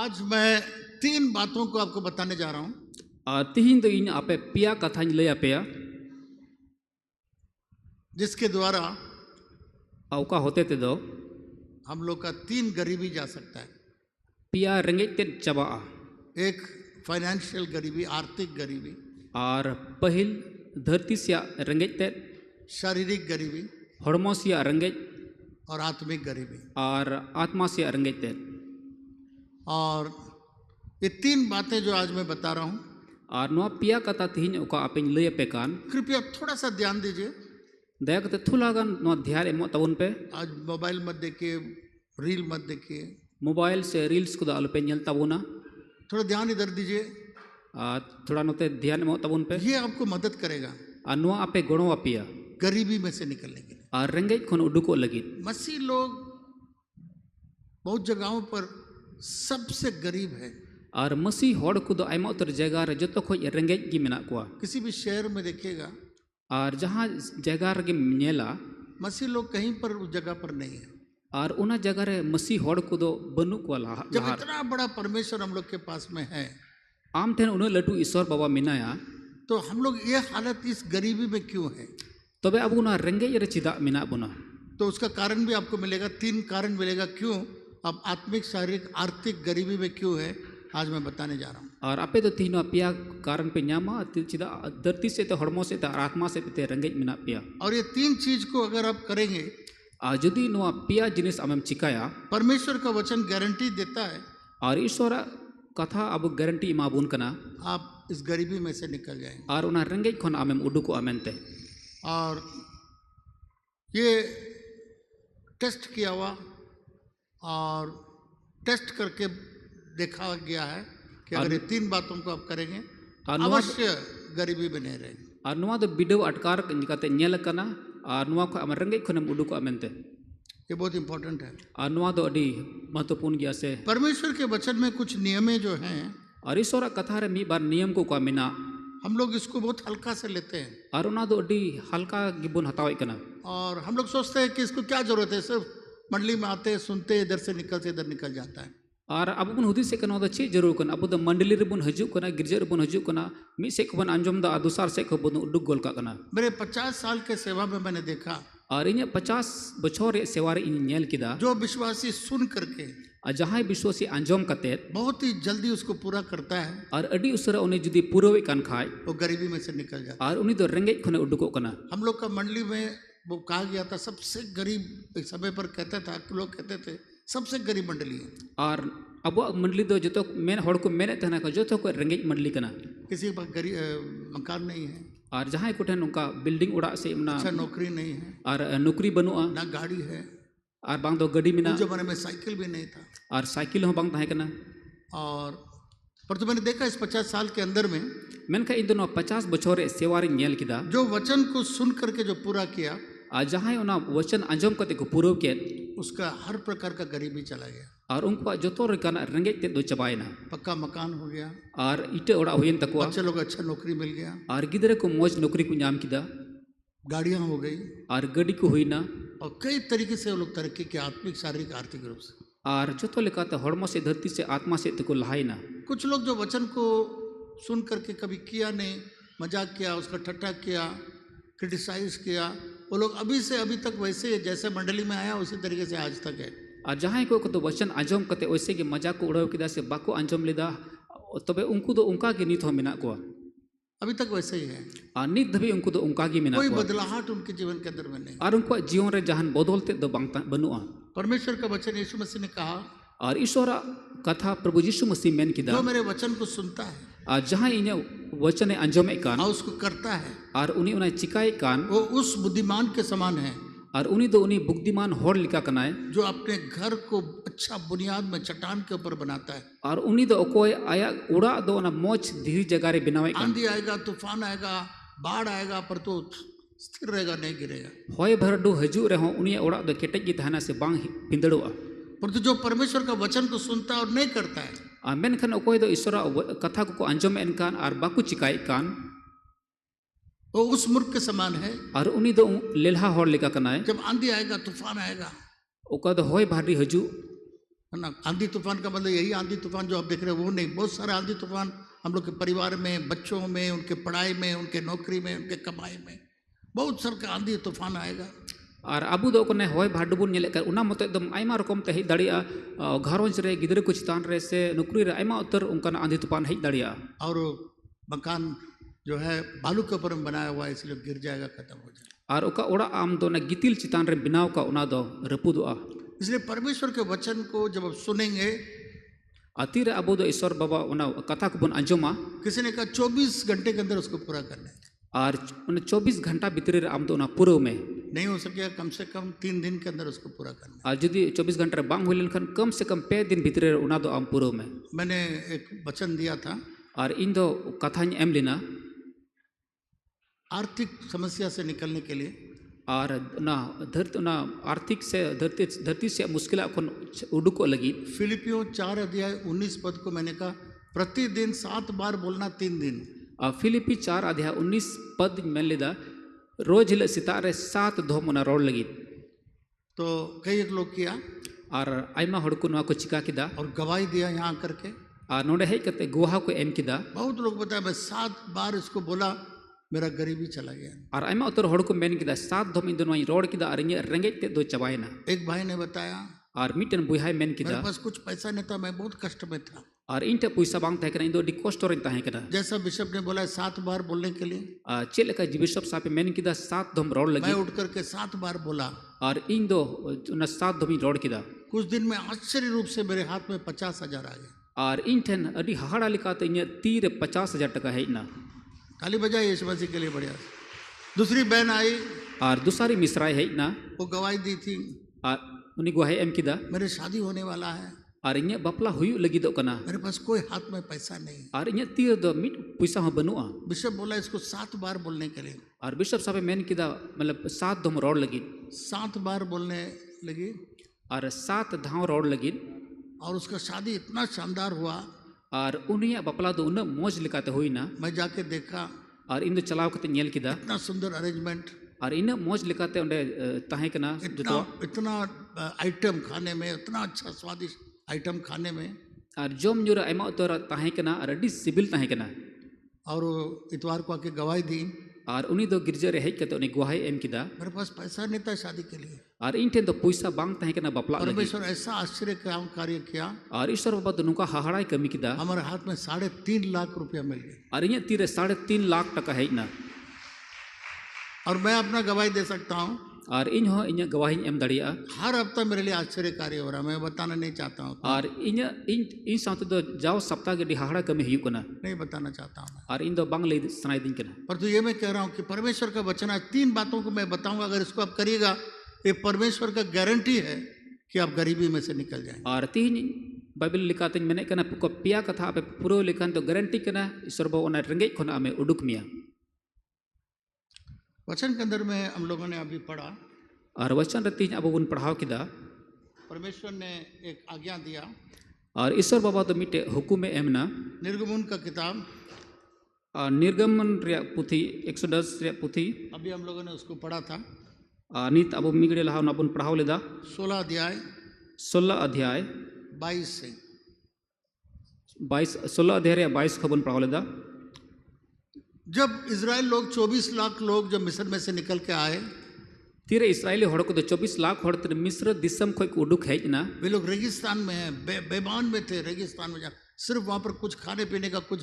आज मैं 3 बातों को आपको बताने जा रहा हूं तिहिन दो इन आपे पिया कथा लय आपेया जिसके द्वारा अवका होते ते दो हम लोग का 3 गरीबी जा सकता है। पिया रेंगे ते चबा एक फाइनेंशियल गरीबी, आर्थिक गरीबी, और पहिल धरती से रेंगे ते शारीरिक गरीबी हड़मो से रेंगे और आत्मिक गरीबी। और आत्मा से रेंगे ते और ये 3 बातें जो आज मैं बता रहा हूं, और नो पिया कथा तिहिन ओका आपे लय पे कान कृपया थोड़ा सा ध्यान दीजिए। दया कते थुलागान नो ध्यान एमो तबन पे आज मोबाइल मत देखिए, रील मत देखिए, मोबाइल से रील्स को आलो पे नेल तबोना थोड़ा ध्यान इधर दीजिए। थोड़ा नोते ध्यान एमो तबन पे ये आपको मदद करेगा और नो आपे गणो आपिया गरीबी में से निकलने के लिए। और रेंगे खन उडुको लगी मसीह लोग बहुत जगहों पर सबसे गरीब है। और मसीह हड़ को दो आयमा उतर जगह रे जतो खोज रेंगे गी मेना कोआ किसी भी शहर में देखिएगा, और जहाँ जगह रे नेला मसीह लोग कहीं पर उस जगह पर नहीं है। और उना जगह रे मसीह हड़ को दो बनु को जब इतना बड़ा परमेश्वर हम लोग के पास में है, आम ठेन उन लटू ईश्वर बाबा मिनाया, तो हम लोग ये हालत इस गरीबी में क्यों है? तबे अब उना रेंगे रे चिदा मिना बुना। तो उसका कारण भी आपको मिलेगा, 3 कारण मिलेगा क्यों अब आत्मिक, शारीरिक, आर्थिक गरीबी में क्यों है, आज मैं बताने जा रहा हूँ। और आपे तो तीनों पिया कारण पे न्यामा चिदा धरती से तो हड़मो से तो आत्मा से ते रेंगे मिना पिया। और ये 3 चीज को अगर आप करेंगे, जुदी नुआ पिया जिनिस आमेम चिकाया, परमेश्वर का वचन गारंटी देता है और ईश्वर कथा अब गारंटी इमाबुन कना आप इस गरीबी में से निकल जाएंगे। और उना रेंगे खन आमेम उडुको आमेनते। और ये टेस्ट किया हुआ और टेस्ट करके देखा गया है कि अगर ये 3 बातों को आप करेंगे अवश्य गरीबी में नहीं रहेंगे। और नुआ दो बिडो अटकार निकाते नेल कना और नुआ को आम रेंगे खनम उडुको आमेनते। ये बहुत इंपॉर्टेंट है। और नुआ दो अडी महत्वपूर्ण गया से परमेश्वर के वचन में कुछ नियमें जो हैं, और ईश्वर कथा रे मी बार नियम को मिना हम लोग इसको बहुत हल्का से लेते हैं। और उना दो अडी हल्का गिबुन हतावे कना। और हम लोग सोचते हैं कि इसको क्या जरूरत है, सिर्फ मंडली में आते सुनते इधर से इधर निकल जाता है। और अब बन हुदी से कना चे जरूर कना अब मंडली रे बन हजू कना, गिरजा रे बन हजू कना, मी से को बन अंजम दा दूसर से को बन उडुक गोल का कना। मेरे 50 साल के सेवा में मैंने देखा, और इन 50 बछर रे सेवा रे इन नेल किदा, जो विश्वासी सुन करके जहां विश्वासी अंजम कते बहुत ही जल्दी उसको पूरा करता है, और अडी उसरा उन्हें जुदी पूरवे कान खाय वो गरीबी में से निकल जाता है। और उन्हीं दो रेंगे खने उडुको कना। हम लोग का मंडली में वो कहा गया था सबसे गरीब, एक समय पर कहता था, लोग कहते थे सबसे गरीब मंडली है। और अब मंडली दो जो मेन हड़ को मेने तहना को जो को रेंगे मंडली कना। किसी के पास गरीब मकान नहीं है, और जहां को ठन उनका बिल्डिंग उड़ा से ना अच्छा नौकरी नहीं है, और नौकरी बनुआ ना गाड़ी है, और बांग दो गड्डी मिना, उस जमाने में साइकिल भी नहीं था, और साइकिल हो बांग ताहे कना। और पर तो मैंने देखा इस 50 साल के अंदर में मेनका इन दोनों 50 बछर सेवा रे नेल किदा, जो वचन को सुन करके जो पूरा किया, जहां उना वचन अंजम कते को पूरव के उसका हर प्रकार का गरीबी चला गया। और उनको जो रेकाना रेंगे ते दो चबायना, पक्का मकान हो गया, और इटे ओड़ा हुइन तकवा, बच्चे लोग अच्छा नौकरी मिल गया, और गिदरे को मौज नौकरी को नाम किदा, गाड़ियां हो गई, और गड्डी को हुईना, और कई तरीके से वो लोग तरक्की के आत्मिक, शारीरिक, आर्थिक रूप से। और जो तो लेका हड़मो से, धरती से, आत्मा से तको लहाइना। कुछ लोग जो वचन को सुन करके कभी किया नहीं, मजाक किया, उसका ठट्ठा किया, क्रिटिसाइज किया, वो लोग अभी से अभी तक वैसे जैसे मंडली में आया उसी तरीके से आज तक है। और जहां को तो वचन अंजम कते वैसे कि मजाक को उड़ाव किदा से बाको अंजम लेदा, तबे उनको तो उनका के नित हो मिना को अभी तक वैसे ही है, और नित धबी उनको तो उनका की मिना कोई को बदलाहट उनके जीवन के अंदर में नहीं। और उनको जीवन रे जहान बदलते दो बांगता बनुआ। परमेश्वर का वचन यीशु मसीह ने कहा, और ईश्वर कथा प्रभु यीशु मसीह मेन किदा, जो मेरे वचन को सुनता है और जहां इने वचन अंजम कान और उसको करता है, और उन्हीं उन्हें चिकाई कान, वो उस बुद्धिमान के समान है, और उन्हीं दो उन्हीं बुद्धिमान होड़ लिखा कनाए, जो अपने घर को अच्छा बुनियाद में चट्टान के ऊपर बनाता है। और उन्हीं दो कोई आया उड़ा दो ना मोच धीरे जगह रे बिनावे कान। आंधी आएगा, तूफान आएगा, बाढ़ आएगा, पर तो स्थिर रहेगा, नहीं गिरेगा। होय भरडू हजू रहो उन्हीं उड़ा दो केटेज की तहना से बांग पिंदड़ोआ। पर तो जो परमेश्वर का वचन को सुनता है और नहीं करता है, मेनखान अकोय दो ईश्वर कथा को अंजम एनकान और बाकु चिकाई कान, वो उस मूर्ख के समान है। और उन्हीं दो लेल्हा होड़ लिका कनाए, जब आंधी आएगा, तूफान आएगा, ओका दो होय भारी हजू, है ना। आंधी तूफान का मतलब यही आंधी तूफान जो आप देख रहे हैं वो नहीं, बहुत सारे आंधी तूफान हम लोग के परिवार में, बच्चों में, उनके पढ़ाई में, उनके नौकरी में, उनके कमाई में बहुत सारे आंधी तूफान आएगा। और अबू दो कोने होय भाडू बुन नेले कर उना मत एकदम आयमा रकम ते हेज दाड़िया घरोंज रे गिदरे को चितान रे से नौकरी रे आयमा उतर उनका आंधी तूफान हेज दाड़िया। और मकान जो है बालू के ऊपर में बनाया हुआ है इसलिए गिर जाएगा, खत्म हो जाएगा। और ओका ओड़ा आम दो ना गितिल चितान रे बिनाव का उना दो रपुदुआ। इसलिए परमेश्वर के वचन को जब आप सुनेंगे, अतीर अबू दो ईश्वर बाबा उना कथा को बन अंजुमा, किसी ने कहा 24 घंटे के अंदर उसको पूरा करना है। और 24 घंटा भीतर आम दो ना पूर्व में नहीं हो सकेगा, कम से कम 3 दिन के अंदर उसको पूरा करना है। और यदि 24 घंटा बांग हुई लेकिन कम से कम 5 दिन भीतर उना दो आम पूर्व में। मैंने एक वचन दिया था, और इन दो कथा एम लेना आर्थिक समस्या से निकलने के लिए। और ना धरती ना आर्थिक से धरती से मुश्किल उडुको लगी। फिलिपियों 4 अध्याय 19 पद को मैंने कहा प्रतिदिन 7 बार बोलना 3 दिन। फिलिपी 4 अध्याय 19 पद में लेदा रोज हिल सितारे 7 धोम उना रोड लगी। तो कई एक लोग किया और आयमा हड़को नवा को चिका किदा और गवाही दिया यहाँ करके। और नोडे हेज कते गुहा को एम किदा। बहुत लोग बताया मैं 7 बार इसको बोला, मेरा गरीबी चला गया। और आयमा उतर हड़को मेन किदा 7 धोम इन दोनों रोड किदा और इने रेंगे ते दो चबायना। एक भाई ने बताया और मिटन बुहाई मेन किदा मेरे पास कुछ पैसा नहीं था, मैं बहुत कष्ट में था। और इनटे पैसा बांग तहे कना इन दो डिकोस्टोर इन तहे कना। जैसा बिशप ने बोला 7 बार बोलने के लिए, चेले का बिशप साहब मेन किदा 7 धोम रोड लगी। मैं उठ करके 7 बार बोला और इन दो उन 7 धोम रोड किदा। कुछ दिन में आश्चर्य रूप से मेरे हाथ में 50,000 आ गए। और इन ठन अड़ी हाड़ा लिकाते इन तीर 50,000 टका है ना। ताली बजाई यीशु मसीह के लिए बढ़िया। दूसरी बहन आई और दूसरी मिसराई है ना, वो गवाही दी थी और उन्हीं गुहाई एम किदा। मेरे शादी होने वाला है और इन बपला हुई लगी दो कना। मेरे पास कोई हाथ में पैसा नहीं। और इन तीर दो मिट पैसा हो बनुआ। बिशप बोला इसको 7 बार बोलने के लिए। और बिशप साहब मेन किदा मतलब 7 धोम रोड लगी। 7 बार बोलने लगी और 7 धाव रोड लगी। और उसका शादी इतना शानदार हुआ। और उन्हीं बपला दो उन मौज लिकाते हुई ना। मैं जाके देखा और इन चलाव कते नेल किदा। इतना सुंदर अरेंजमेंट। और इन मौज लिकाते उन्हें ताहे कना इतना आइटम खाने में, इतना अच्छा स्वादिष्ट आइटम खाने में। और जोम जुर आयमा उतर ताहे कना और अड़ी सिबिल ताहे कना। और इतवार को आके गवाही दी। और उन्हीं दो गिरजा रे हेज कते उन्हें गुहाई एम किदा। मेरे पास पैसा नहीं था शादी के लिए। और इन ठेन तो पैसा बांग ताहे कना बपला लगी। परमेश्वर ऐसा आश्चर्य कार्य किया। और ईश्वर बाबा तो नुका हाहाड़ा कमी किदा। हमारे हाथ में 3.5 लाख रुपया मिल गए। और इन तीर 3.5 लाख टका है ना। और मैं अपना गवाही दे सकता हूँ। और इन हो इन गवाही एम दड़िया। हर हफ्ता मेरे लिए आश्चर्य कार्य हो रहा है, मैं बताना नहीं चाहता हूँ। और इन साथ दो जाओ सप्ताह के हाहाड़ा कमी हुई कना। नहीं बताना चाहता हूँ। और इन दो बांग ले सुनाई दिन कना। पर तो ये मैं कह रहा हूँ कि परमेश्वर का वचन है, 3 बातों को मैं बताऊंगा, अगर इसको आप करिएगा ये परमेश्वर का गारंटी है कि आप गरीबी में से निकल जाएंगे। और 3 बाइबल लिखाते मैंने कना को पिया कथा पे पूरा लिखान तो गारंटी कना ईश्वर बाबा उना रेंगे खोना में उडुक मिया। वचन के अंदर में हम लोगों ने अभी पढ़ा। और वचन रती अब उन पढ़ाव किदा। परमेश्वर ने एक आज्ञा दिया। और ईश्वर बाबा तो मिटे हुकुम एमना। निर्गमन का किताब निर्गमन रे पुथी 110 रे पुथी अभी हम लोगों ने उसको पढ़ा था। नित अब मिगड़े लहा अपन पढ़ाव लेदा 16 अध्याय 22 से 16 अध्याय रे 22 खबन पढ़ाव लेदा। जब इजराइल लोग 24 लाख लोग जब मिस्र में से निकल के आए, तीरे इस्राएली हड़ को तो 24 लाख हड़ तेरे मिस्र दिसम खोई उडुक है ना। वे लोग रेगिस्तान में हैं, बेबान में थे, रेगिस्तान में जा सिर्फ वहाँ पर कुछ खाने पीने का कुछ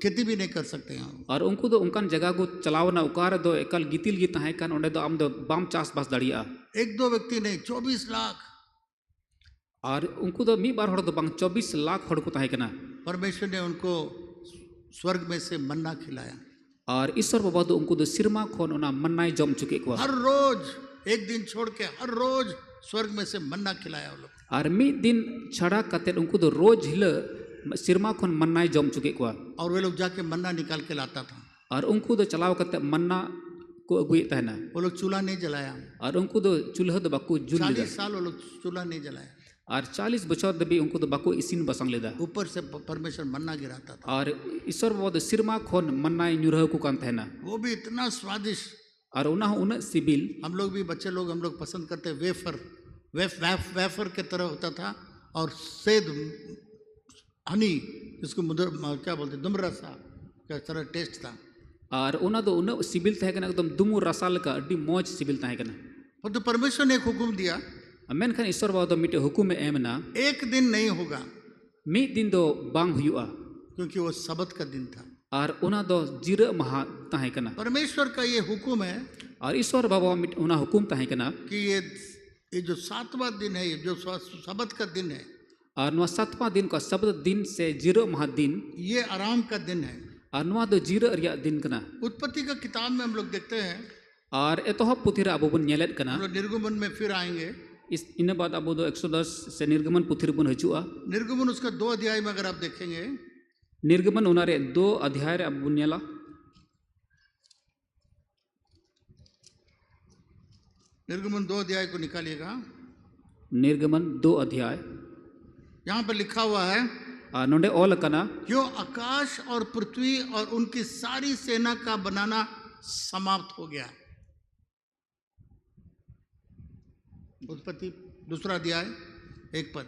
खेती भी नहीं कर सकते हैं। और उनको तो उनका जगह को चलावना उकार दो एकल गितिल गीत है कान उन्हें दो आम दो बाम चास बास दड़िया 1-2 व्यक्ति नहीं, 24 लाख। और उनको तो मी बार हड़ दो बांग 24 लाख हड़ को ताहे कना। परमेश्वर ने उनको स्वर्ग में से मन्ना खिलाया। और ईश्वर बाबा तो उनको तो सिरमा खोन उना मन्नाई जम चुके को। हर रोज एक दिन छोड़ के हर रोज स्वर्ग में से मन्ना खिलाया वो लोग। और मी दिन छड़ा कते उनको तो रोज हिल सिरमा खोन मन्नाई जम चुके को। और वे लोग जाके मन्ना निकाल के लाता था। और उनको तो चलाव करते मन्ना को अगुए तहना। वो लोग चूल्हा नहीं जलाया। और उनको तो चूल्हा तो बाकू जुल 40 साल वो लोग चूल्हा नहीं जलाया। और 40 बछर दबी उनको तो बाकू इसिन बसंग लेदा। ऊपर से परमेश्वर मन्ना गिराता था। और ईश्वर बाबा तो सिरमा खोन मन्नाई न्युरह को कान तहना। वो भी इतना स्वादिष्ट। और उन सिबिल हम लोग भी बच्चे लोग हम लोग पसंद करते वेफर के तरह होता था। और सेद हनी, इसको मुदर क्या बोलते दुमरसा का तरह टेस्ट था। और उना दो उन सिबिल तहे कना एकदम दुमु रसाल का अड्डी मौज सिबिल तहे कना। और तो परमेश्वर ने एक हुक्म दिया, मेनखान ईश्वर बाबा दो मिटे हुकुम में एमना एक दिन नहीं होगा, मी दिन दो बांग हुआ, क्योंकि वो सबत का दिन था। और उना दो जीरा महा तहे कना। परमेश्वर का ये हुक्म है और ईश्वर बाबा मिट उना हुकुम तहे कना कि ये जो 7वां दिन है, ये जो सबत का दिन है, और नवा 7वां दिन का शब्द दिन से जीरो महा दिन, ये आराम का दिन है। और नवा दो जीरो रिया दिन कना। उत्पत्ति का किताब में हम लोग देखते हैं, और एतोहब पुथिरा अबो बन नेलेट कना। हम लोग निर्गमन में फिर आएंगे। इस इन बाद अबो दो 110 से निर्गमन पुथिर बन हजुआ। निर्गमन उसका 2 अध्याय में अगर आप देखेंगे, निर्गमन उनारे 2 अध्याय रे अब बुनियाला। निर्गमन 2 अध्याय को निकालिएगा। निर्गमन 2 अध्याय यहाँ पर लिखा हुआ है, नोंडे ओल कना जो आकाश और पृथ्वी और उनकी सारी सेना का बनाना समाप्त हो गया। उत्पत्ति 2 अध्याय 1 पद।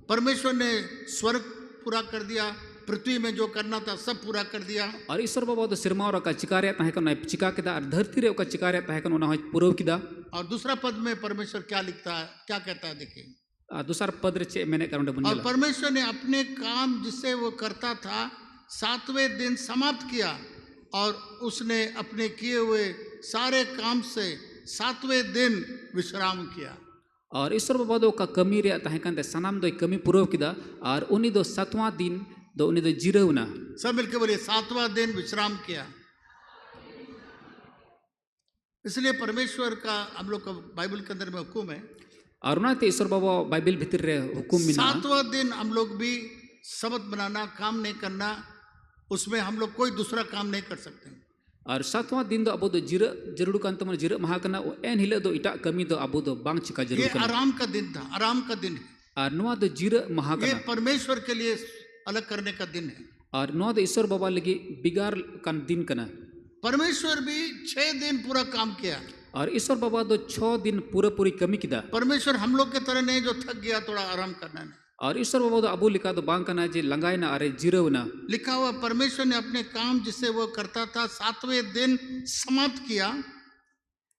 परमेश्वर ने स्वर्ग पूरा कर दिया, पृथ्वी में जो करना था सब पूरा कर दिया। और ईश्वर बाबा दो सिरमा और का चिकारे तहे कना चिका केदा, और धरती रे का चिकारे तहे कना उना पूरव किदा। और दूसरा पद में परमेश्वर क्या लिखता है, क्या कहता है, देखिए। दूसरा पद रे चे मैंने करोंडे और बुनियाला। परमेश्वर ने अपने काम जिसे वो करता था 7वें दिन समाप्त किया, और उसने अपने किए हुए सारे काम से 7वें दिन विश्राम किया। और ईश्वर बाबा दो का कमी रे तहे कनते सनाम दो कमी पूरव किदा, और उनी दो 7वां दिन दो उनी दो जीरोना। सब मिलके बोलिए 7वां दिन विश्राम किया। इसलिए परमेश्वर का हम लोग का बाइबल के अंदर में हुक्म है, और उनाते ईश्वर बाबा बाइबल भीतर रे हुकुम मिना 7वां दिन हम लोग भी सबत बनाना, काम नहीं करना, उसमें हम लोग कोई दूसरा काम नहीं कर सकते। और 7वां दिन दो अबो दो जीरो जरूर कान तमन जीरो महा कना, एन हिले दो इटा कमी दो अबो दो बांग चिका ये जरूर कना। आराम का दिन था, आराम का दिन है। और नुआ दो जीरो महा ये कना, परमेश्वर के लिए अलग करने का दिन है। और नुआ दो ईश्वर बाबा लगी बिगार कान दिन कना। परमेश्वर भी 6 दिन पूरा काम किया। और ईश्वर बाबा दो 6 दिन पूरा पूरी कमी किदा। परमेश्वर हम लोग के तरह नहीं जो थक गया थोड़ा आराम करना नहीं। और ईश्वर बाबा दो अबो लिखा दो बांग कना जे लंगाई ना अरे जीरो ना। लिखा हुआ परमेश्वर ने अपने काम जिसे वो करता था 7वें दिन समाप्त किया।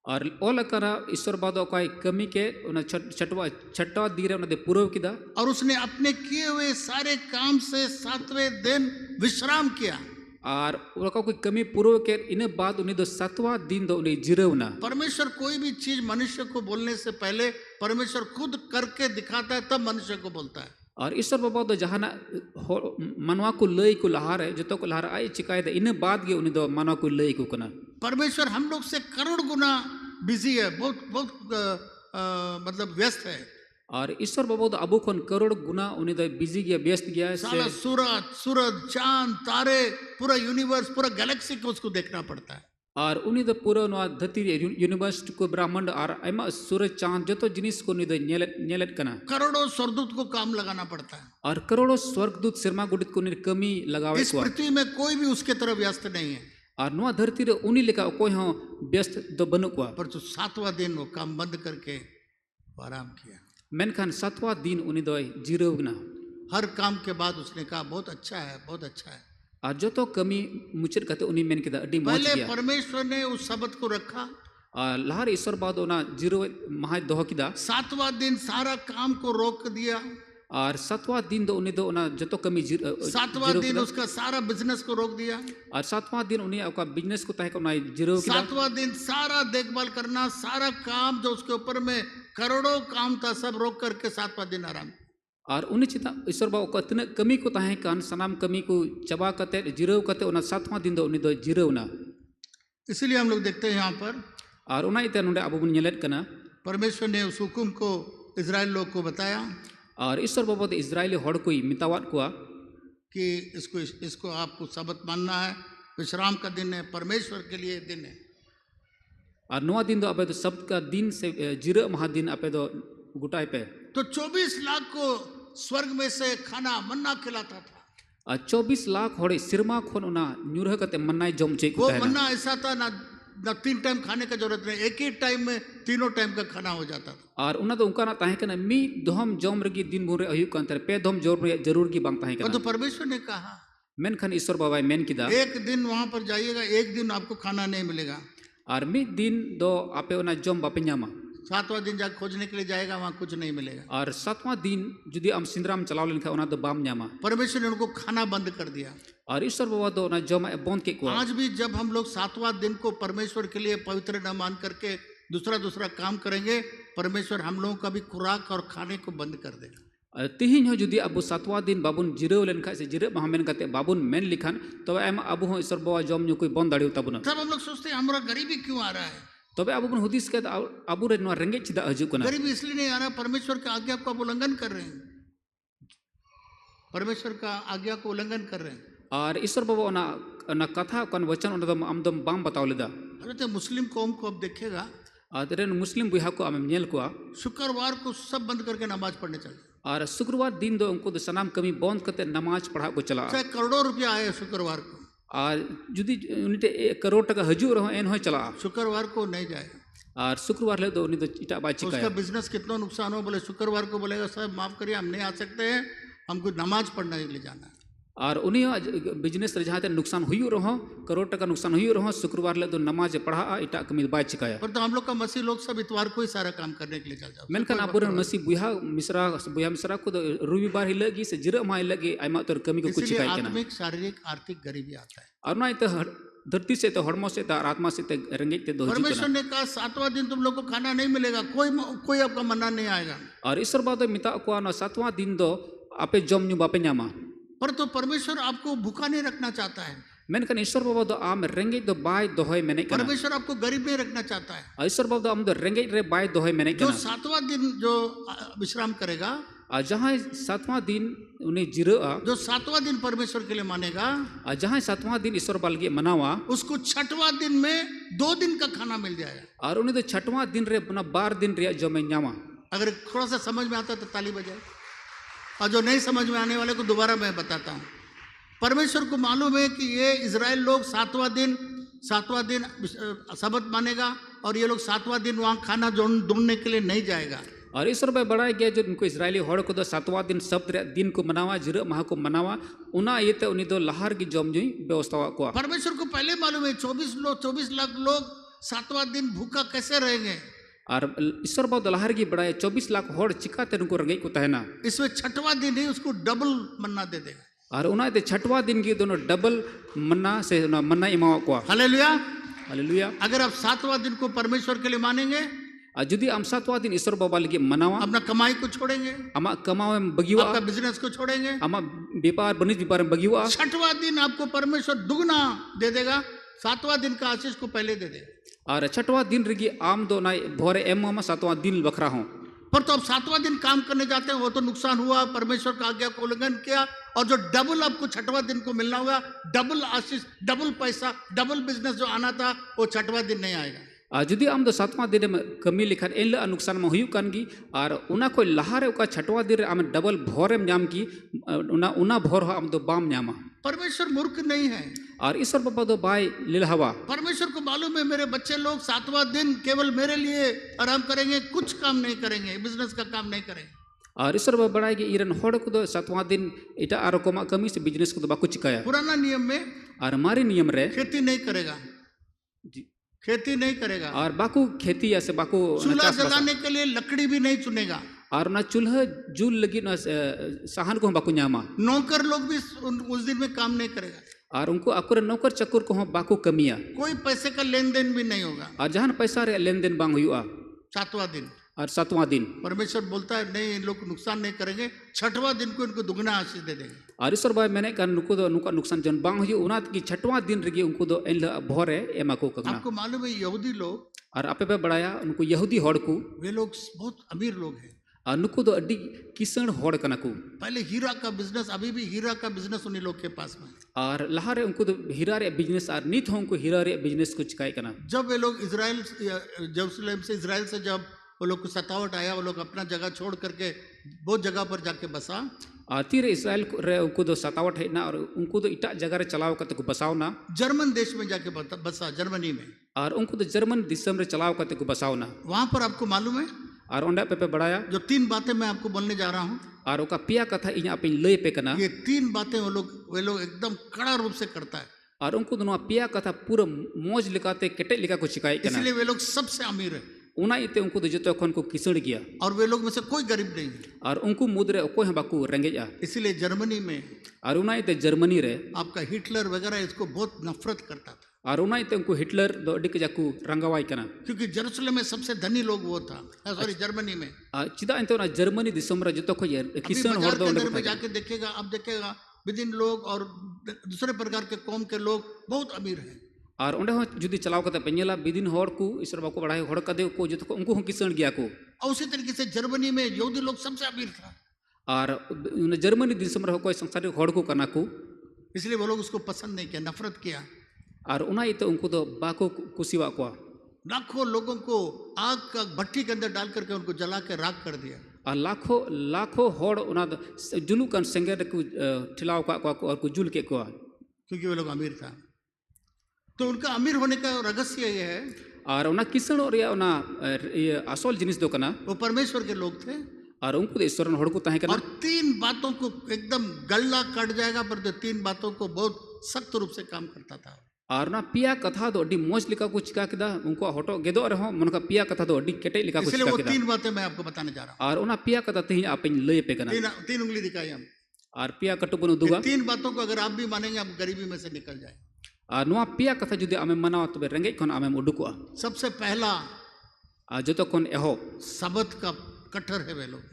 और ओल करा ईश्वर बाबा दो कोई कमी के उना छठवा दीरे उना दे पूरव किदा। और उसने अपने किए हुए सारे काम से 7वें दिन विश्राम किया। और उनका कोई कमी पूर्व के इन्हें बाद उन्हें दो 7वां दिन दो उन्हें जिरवना। परमेश्वर कोई भी चीज मनुष्य को बोलने से पहले परमेश्वर खुद करके दिखाता है, तब मनुष्य को बोलता है। और ईश्वर बाबा दो जहाना मनवा को लई को लहार है, जो तो को लहार आई चिकाय दे इन्हें बाद के उन्हें दो मनवा को लई को कना। परमेश्वर हम लोग से करोड़ गुना बिजी है, बहुत बहुत मतलब व्यस्त है। और ईश्वर बाबा दो अबू खन करोड़ गुना उन्हें दो बिजी गया, व्यस्त गया है। साला सूरज चांद तारे पूरा यूनिवर्स पूरा गैलेक्सी को उसको देखना पड़ता है। और उन्हीं दो पूरा नवा धरती यूनिवर्स को ब्रह्मांड और आयमा सूरज चांद जो तो जिनिस को उन्हीं दो नेलेट कना। करोड़ों स्वर्गदूत को काम लगाना पड़ता है। और करोड़ों स्वर्गदूत सिरमा गुडित को उन्हें कमी लगावे। इस पृथ्वी में कोई भी उसके तरफ व्यस्त नहीं है। और नवा धरती रे उन्हीं लिखा कोई हाँ व्यस्त दो बनु को। पर तो 7वां दिन वो काम बंद करके आराम किया। मेनखान 7वां दिन उन्हीं दो जीरोना। हर काम के बाद उसने कहा बहुत अच्छा है, बहुत अच्छा है। और जो तो कमी मुचर कहते उन्हीं मेन किदा अड्डी मौज पहले गया। परमेश्वर ने उस शब्द को रखा, और लहर ईश्वर बाद ओना जीरो महा दोह किदा। 7वां दिन सारा काम को रोक दिया। और 7वां दिन दो उन्हीं दो ओना जो तो कमी 7वां दिन उसका सारा बिजनेस को रोक दिया। और 7वां दिन उन्हीं आपका बिजनेस को तहे को ना जीरो किदा। 7वां दिन सारा देखभाल करना, सारा काम जो उसके ऊपर में करोड़ों काम था सब रोक करके 7वां दिन आराम। और उन्हीं चिता ईश्वर बाबा को इतने कमी को तहे कान सनाम कमी को चबा करते जीरो करते उना 7वां दिन दो उन्हीं दो जीरो ना। इसीलिए हम लोग देखते हैं यहाँ पर, और उना इते नुंडे अबो बुन नेलेट कना। परमेश्वर ने उस हुकुम को इजराइल लोग को बताया। और ईश्वर बाबा दो इजराइली हड़ कोई मितावात को कि इसको आपको सबत मानना है, विश्राम का दिन है, परमेश्वर के लिए दिन है। और नवा दिन दो अपे तो सब का दिन से जीरो महा दिन अपे दो गुटाई पे। तो 24 लाख को स्वर्ग में से खाना मन्ना खिलाता था। 24 लाख होड़े सिरमा खोन उना न्यूरह कते मन्नाई जम चे वो मन्ना ऐसा था ना ना 3 टाइम खाने का जरूरत नहीं, एक ही टाइम में 3 टाइम का खाना हो जाता था। और उना दो उनका ना ताहे कना मी दोहम जॉम रगी दिन भर अयुब कान तर पे दोहम जोर जरूर की बांग ताहे और कना तो परमेश्वर ने कहा मेन खन ईश्वर बाबा मेन किदा एक दिन वहां पर जाइएगा, एक दिन आपको खाना नहीं मिलेगा। और मी दिन दो आपे उना जॉम बापे न्यामा 7वां दिन जाकर खोजने के लिए जाएगा, वहां कुछ नहीं मिलेगा। और 7वां दिन जुदी आम सिंद्राम चलाव लेन खा उना दो बाम न्यामा परमेश्वर ने उनको खाना बंद कर दिया। और ईश्वर बाबा दो उना जॉम बंद के को आज भी जब हम लोग 7वां दिन को परमेश्वर के लिए पवित्र न मान करके दूसरा काम करेंगे, परमेश्वर हम लोगों का भी खुराक और खाने को बंद कर देगा। तिहिन हो जुदी अब 7वां दिन बाबुन जिराव लेन खा से जिरे महा मेन करते बाबुन मेन लिखान तो एम अब हो ईश्वर बाबा जॉम न्यू कोई बंद दाड़ी तबुना तब हम लोग सोचते हैं हमारा गरीबी क्यों आ रहा है। तबे अब बन हुदिस के अबु रे नवा रेंगे चिदा हजू कना गरीबी इसलिए नहीं आ रहा, परमेश्वर की आज्ञा को आप उल्लंघन कर रहे हैं, परमेश्वर का आज्ञा को उल्लंघन कर रहे हैं। और ईश्वर बाबा ना कथा कन वचन उन आमदम बाम बताव लेदा। अरे तो मुस्लिम कौम को अब देखिएगा, आदरे मुस्लिम बुहा को आम नेल को शुक्रवार को सब बंद करके नमाज पढ़ने चले। और शुक्रवार दिन दो उनको सनाम कमी बंद करते नमाज पढ़ा को चला चाहे करोड़ों रुपया आए शुक्रवार को, और जुदी उनिटे 1 करोड़ टका हजू रहो एन हो चला शुक्रवार को नहीं जाएगा। और शुक्रवार ले दो उनी तो इटा बात उसका चिकाया बिजनेस कितना नुकसान हो, बोले शुक्रवार को बोलेगा साहब माफ करिए हम नहीं आ सकते हैं, हमको नमाज पढ़ने के लिए जाना है। और उन्हीं बिजनेस रे जहाँ नुकसान हुई रहो करोड़ टका नुकसान हुई रहो शुक्रवार ले दो नमाज पढ़ा इटा कमी बात चिकाया। पर तो हम लोग का मसीह लोग सब इतवार को ही सारा काम करने के लिए चल जाओ। मेनखान आबुरन मसी बुहा मिश्रा को रविवार हिलगी से जिरा मा हिलगी आयमा तोर कमी को कुछ इसलिए चिकाय केना आत्मिक शारीरिक आर्थिक गरीबी आता है। और ना इत धरती से तो हड़मो से तो आत्मा से तो रंगे ते दो परमेश्वर ने कहा 7वां दिन तुम लोग को खाना नहीं मिलेगा, कोई आपका मन्ना नहीं आएगा। और ईश्वर बादो मिता को ना 7वां दिन दो आपे जम न्यू बापे न्यामा पर तो परमेश्वर आपको भूखा नहीं रखना चाहता है, मेनखान ईश्वर बाबा दो आम रेंगे दो बाय दोहय मेने कना परमेश्वर आपको गरीब नहीं रखना चाहता है। ईश्वर बाबा दो आम दो रेंगे रे बाय दोहय मेने जो कना 7वां दिन जो विश्राम करेगा, और जहाँ 7वां दिन उन्हें जिरो जो 7वां दिन परमेश्वर के लिए मानेगा, और जहाँ 7वां दिन ईश्वर बालगी मनावा उसको 6वां दिन में 2 दिन का खाना मिल जाएगा। और उन्हें तो 6वां दिन रे अपना 12 दिन रे जो मैं न्यामा। अगर थोड़ा सा समझ में आता तो ताली बजाए, और जो नहीं समझ में आने वाले को दोबारा मैं बताता हूँ। परमेश्वर को मालूम है कि ये इजराइल लोग 7वां दिन सबत मानेगा और ये लोग 7वां दिन वहाँ खाना ढूंढने के लिए नहीं जाएगा। और ईश्वर भाई बढ़ाया गया जो उनको इसराइली हड़ को दो 7वां दिन सब दिन को मनावा जिर माह को मनावा उना ये तो उन्हीं दो लहार की जम जुई व्यवस्था को परमेश्वर को पहले मालूम है 24 लाख लोग 7वां दिन भूखा कैसे रहेंगे। और ईश्वर बाबा लहार की बढ़ाए 24 लाख हड़ चिकाते उनको रंगे को तहना इसमें 6वां दिन ही उसको डबल मन्ना दे देगा। और उना 6वां दिन की दोनों डबल मन्ना से मन्ना इमावा को हालेलुया हालेलुया। अगर आप 7वां दिन को परमेश्वर के लिए मानेंगे, जुदी आम 7वां दिन ईश्वर बाबा लगे मनावा अपना कमाई को छोड़ेंगे, आमा कमावे बगिवा आपका बिजनेस को छोड़ेंगे, आमा व्यापार बनिज व्यापार में बगिवा 6वां दिन आपको परमेश्वर दुगना दे देगा, 7वां दिन का आशीष को पहले दे देगा। और 6वां दिन रगी आम दो ना भोरे एम 7वां दिन बखरा हूँ पर तो अब 7वां दिन काम करने जाते हैं वो तो नुकसान हुआ, परमेश्वर का आज्ञा को उल्लंघन किया, और जो डबल आपको 6वां दिन को मिलना होगा, डबल आशीष, डबल पैसा, डबल बिजनेस जो आना था वो 6वां दिन नहीं आएगा। जुदी आम दो 7वां दिन में कमी लिखान एन नुकसान में हुई कान की और उना कोई लहारे का 6वां दिन आम डबल भोरे में नाम की उना भोर आम दो बाम नामा। परमेश्वर मूर्ख नहीं है और ईश्वर बाबा दो बाय लिलहवा। परमेश्वर को मालूम है मेरे बच्चे लोग 7वां दिन केवल मेरे लिए आराम करेंगे, कुछ काम नहीं करेंगे, बिजनेस का काम नहीं करेंगे। और ईश्वर बाबा बड़ाई कि इरन हड़ को दो 7वां दिन इटा आरोकमा कमी से बिजनेस को बाकू चिकाया। पुराना नियम में और हमारे नियम रे खेती नहीं करेगा, खेती नहीं करेगा, और बाकू खेती या से बाकू चूल्हा जलाने के लिए लकड़ी भी नहीं चुनेगा, और ना चूल्हा जूल लगी ना साहन को बाकू न्यामा। नौकर लोग भी उस दिन में काम नहीं करेगा, और उनको आपको नौकर चक्कर को बाकू कमिया, कोई पैसे का लेन देन भी नहीं होगा, और जहां पैसा रे लेन देन बांग हुआ 7वां दिन। और 7वां दिन परमेश्वर बोलता है नहीं, इन लोग नुकसान नहीं करेंगे, 6वां दिन को इनको दुगना आशीष दे देंगे। और ईश्वर भाई मैंने कहा नुको दो नुका नुकसान जन बांग हुई उना की 6वां दिन रगी उनको दो इन भोरे एमा को कगना। आपको मालूम है यहूदी लोग, और आपे पे बढ़ाया उनको यहूदी हड़ को वे लोग बहुत अमीर लोग हैं, और नुको दो अड्डी किसण हड़ कना को। पहले हीरा का बिजनेस, अभी भी हीरा का बिजनेस उन्हीं लोग के पास में। और लहारे उनको तो हीरा रे बिजनेस और नीत हो उनको हीरा रे बिजनेस को चिकाई कना। जब वे लोग यरूशलेम से इजराइल से जब वो लोग को सतावट आया, वो लोग अपना जगह छोड़ करके बहुत जगह पर जाके बसा, और तीर इसराइल रे उनको दो सतावट है ना और उनको दो इटा जगह रे चलाव करते को बसाव ना जर्मन देश में जाके बसा, जर्मनी में। और उनको तो जर्मन दिसम रे चलाव करते को बसाव ना वहां पर आपको मालूम है और ओंडा पे बढ़ाया जो 3 बातें मैं आपको बोलने जा रहा हूँ, और ओका पिया कथा इन आप लय पे कना ये 3 बातें वे लोग एकदम कड़ा रूप से करता है, और उनको दोनों पिया कथा पूरा मौज लिकाते केटे लिका को शिकाय कना इसलिए वे लोग सबसे अमीर है उना इते उनको दो जतो खन को किसण गया और वे लोग में से कोई गरीब नहीं है। और उनको मुद्रे कोई हम बाकू रेंगेजा इसलिए जर्मनी में और उना इते जर्मनी रे आपका हिटलर वगैरह इसको बहुत नफरत करता था, और उना इते उनको हिटलर दो डिक जाकू रंगावाई कना क्योंकि जेरूसलम में सबसे धनी लोग वो था, सॉरी जर्मनी में। चिदा इते उना जर्मनी दिसम रे जतो को किसण अभी हर बाजार दो के उंडे अंदर में जाके देखेगा, अब देखेगा विदिन लोग और दूसरे प्रकार के कौम के लोग बहुत अमीर हैं। और उंडे हो जुदी चलाव कते पेनेला बिदिन हर को ईश्वर बाको बढ़ाए हर कदे को जतो को उनको किसण गया को। और उसी तरीके से जर्मनी में यहूदी लोग सबसे अमीर था, और जर्मनी दिसम रे कोई संसारिक हर को कना को, इसलिए वो लोग उसको पसंद नहीं किया, नफरत किया। और उना इते उनको तो बाको कुसीवा को लाखों लोगों को आग का भट्टी के अंदर डाल करके उनको जला के राख कर दिया। और लाखों लाखों हर उना जुलू कन सेंगे को ठिलाव का को और को जुल के को, क्योंकि वो लोग अमीर था। तो उनका अमीर होने का रहस्य ये है, और उना किसण और या उना असल जिनिस दो कना वो परमेश्वर के लोग थे और उनको तो ईश्वर हड़ को ताहे कना। और 3 बातों को एकदम गल्ला कट जाएगा, पर जो 3 बातों को बहुत सख्त रूप से काम करता था। और ना पिया कथा दो अड्डी मौज लिका को चिका किदा उनको हटो गेदो रहो मन का पिया कथा दो अड्डी केटे लिका को इसलिए चिका वो किदा। 3 बातें मैं आपको बताने जा रहा हूँ। और उना पिया कथा तेही आप लय पे कना 3 उंगली दिखाई हम, और पिया कटु बनु दुगा 3 बातों को अगर आप भी मानेंगे आप गरीबी में से निकल जाए। और नुआ पिया कथा जुदी आमे मनाओ तबे रेंगे खन आमे उडुकुआ। सबसे पहला जतो खन एहो सबत का कट्टर है वे लोग,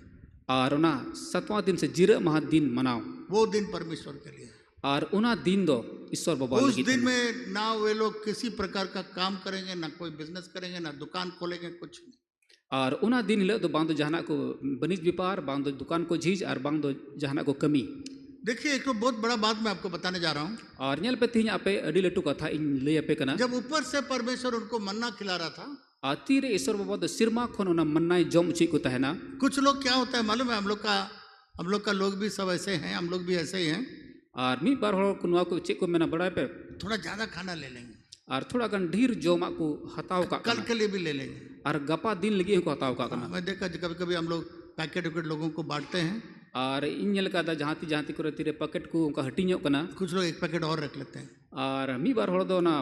और उना 7वां दिन से जीरा महा दिन मनाओ, वो दिन परमेश्वर के लिए। और उना दिन दो ईश्वर बाबा उस लगी दिन में ना वे लोग किसी प्रकार का काम करेंगे, ना कोई बिजनेस करेंगे, ना दुकान खोलेंगे, कुछ नहीं। और उना दिन हिलो दो बांग दो जहाना को बनिज व्यापार, बांग दो दुकान को झीज, और बांग दो जहाना को कमी। देखिए एक तो बहुत बड़ा बात मैं आपको बताने जा रहा हूँ। और नेल पे तीन आपे अडी लटू कथा इन ले आपे कना जब ऊपर से परमेश्वर उनको मन्ना खिला रहा था, तीरे ईश्वर बाबा दो सिरमा खन उना मन्नाई जम उची को तहना। कुछ लोग क्या होता है मालूम है, हम लोग का लोग भी सब ऐसे हैं, हम लोग भी ऐसे ही हैं। और मी बार हर कुनवा को चे को मेना बड़ा पे थोड़ा ज्यादा खाना ले लेंगे और थोड़ा गन ढीर जोमा को हताव का कल के लिए भी ले लेंगे, और गपा दिन लगी को हताव का कना। मैं देखा कभी कभी हम लोग पैकेट वैकेट लोगों को बांटते हैं, और इन नेल का जहांती जहांती को तीरे पैकेट को उनका हटिñो कना। कुछ लोग 1 पैकेट और रख लेते हैं, और मी बार हर दो ना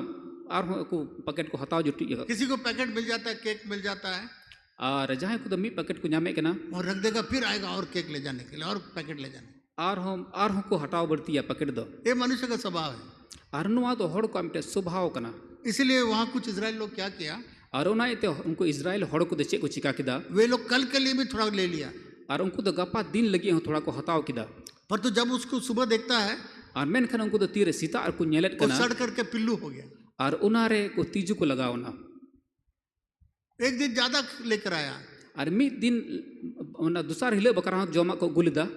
और को पैकेट को हताव जुटी किसी को पैकेट मिल जाता है, केक मिल जाता है, और जहां को तो मी पैकेट को नामे कना और रख देगा, फिर आएगा और केक ले जाने के लिए और पैकेट ले जाने। और हम को हटाव बढ़ती है पैकेट दो, ये मनुष्य का स्वभाव है। और नुआ तो हड़ को मिटे स्वभाव कना। इसलिए वहाँ कुछ इजराइल लोग क्या किया, और उना इते उनको इजराइल हड़ को चे को चिका किदा, वे लोग कल के लिए भी थोड़ा ले लिया, और उनको तो गपा दिन लगी हो थोड़ा को हताव किदा। पर तो जब उसको सुबह देखता है और मेनखान उनको तो तीरे सीता और को नेलेट वो कना, सड़ करके पिल्लू हो गया। और उनारे को तीजू को लगाओ ना। एक दिन ज्यादा लेकर आया, और मी दिन उना दूसरा हिले बकरा जोमा को गुलिदा,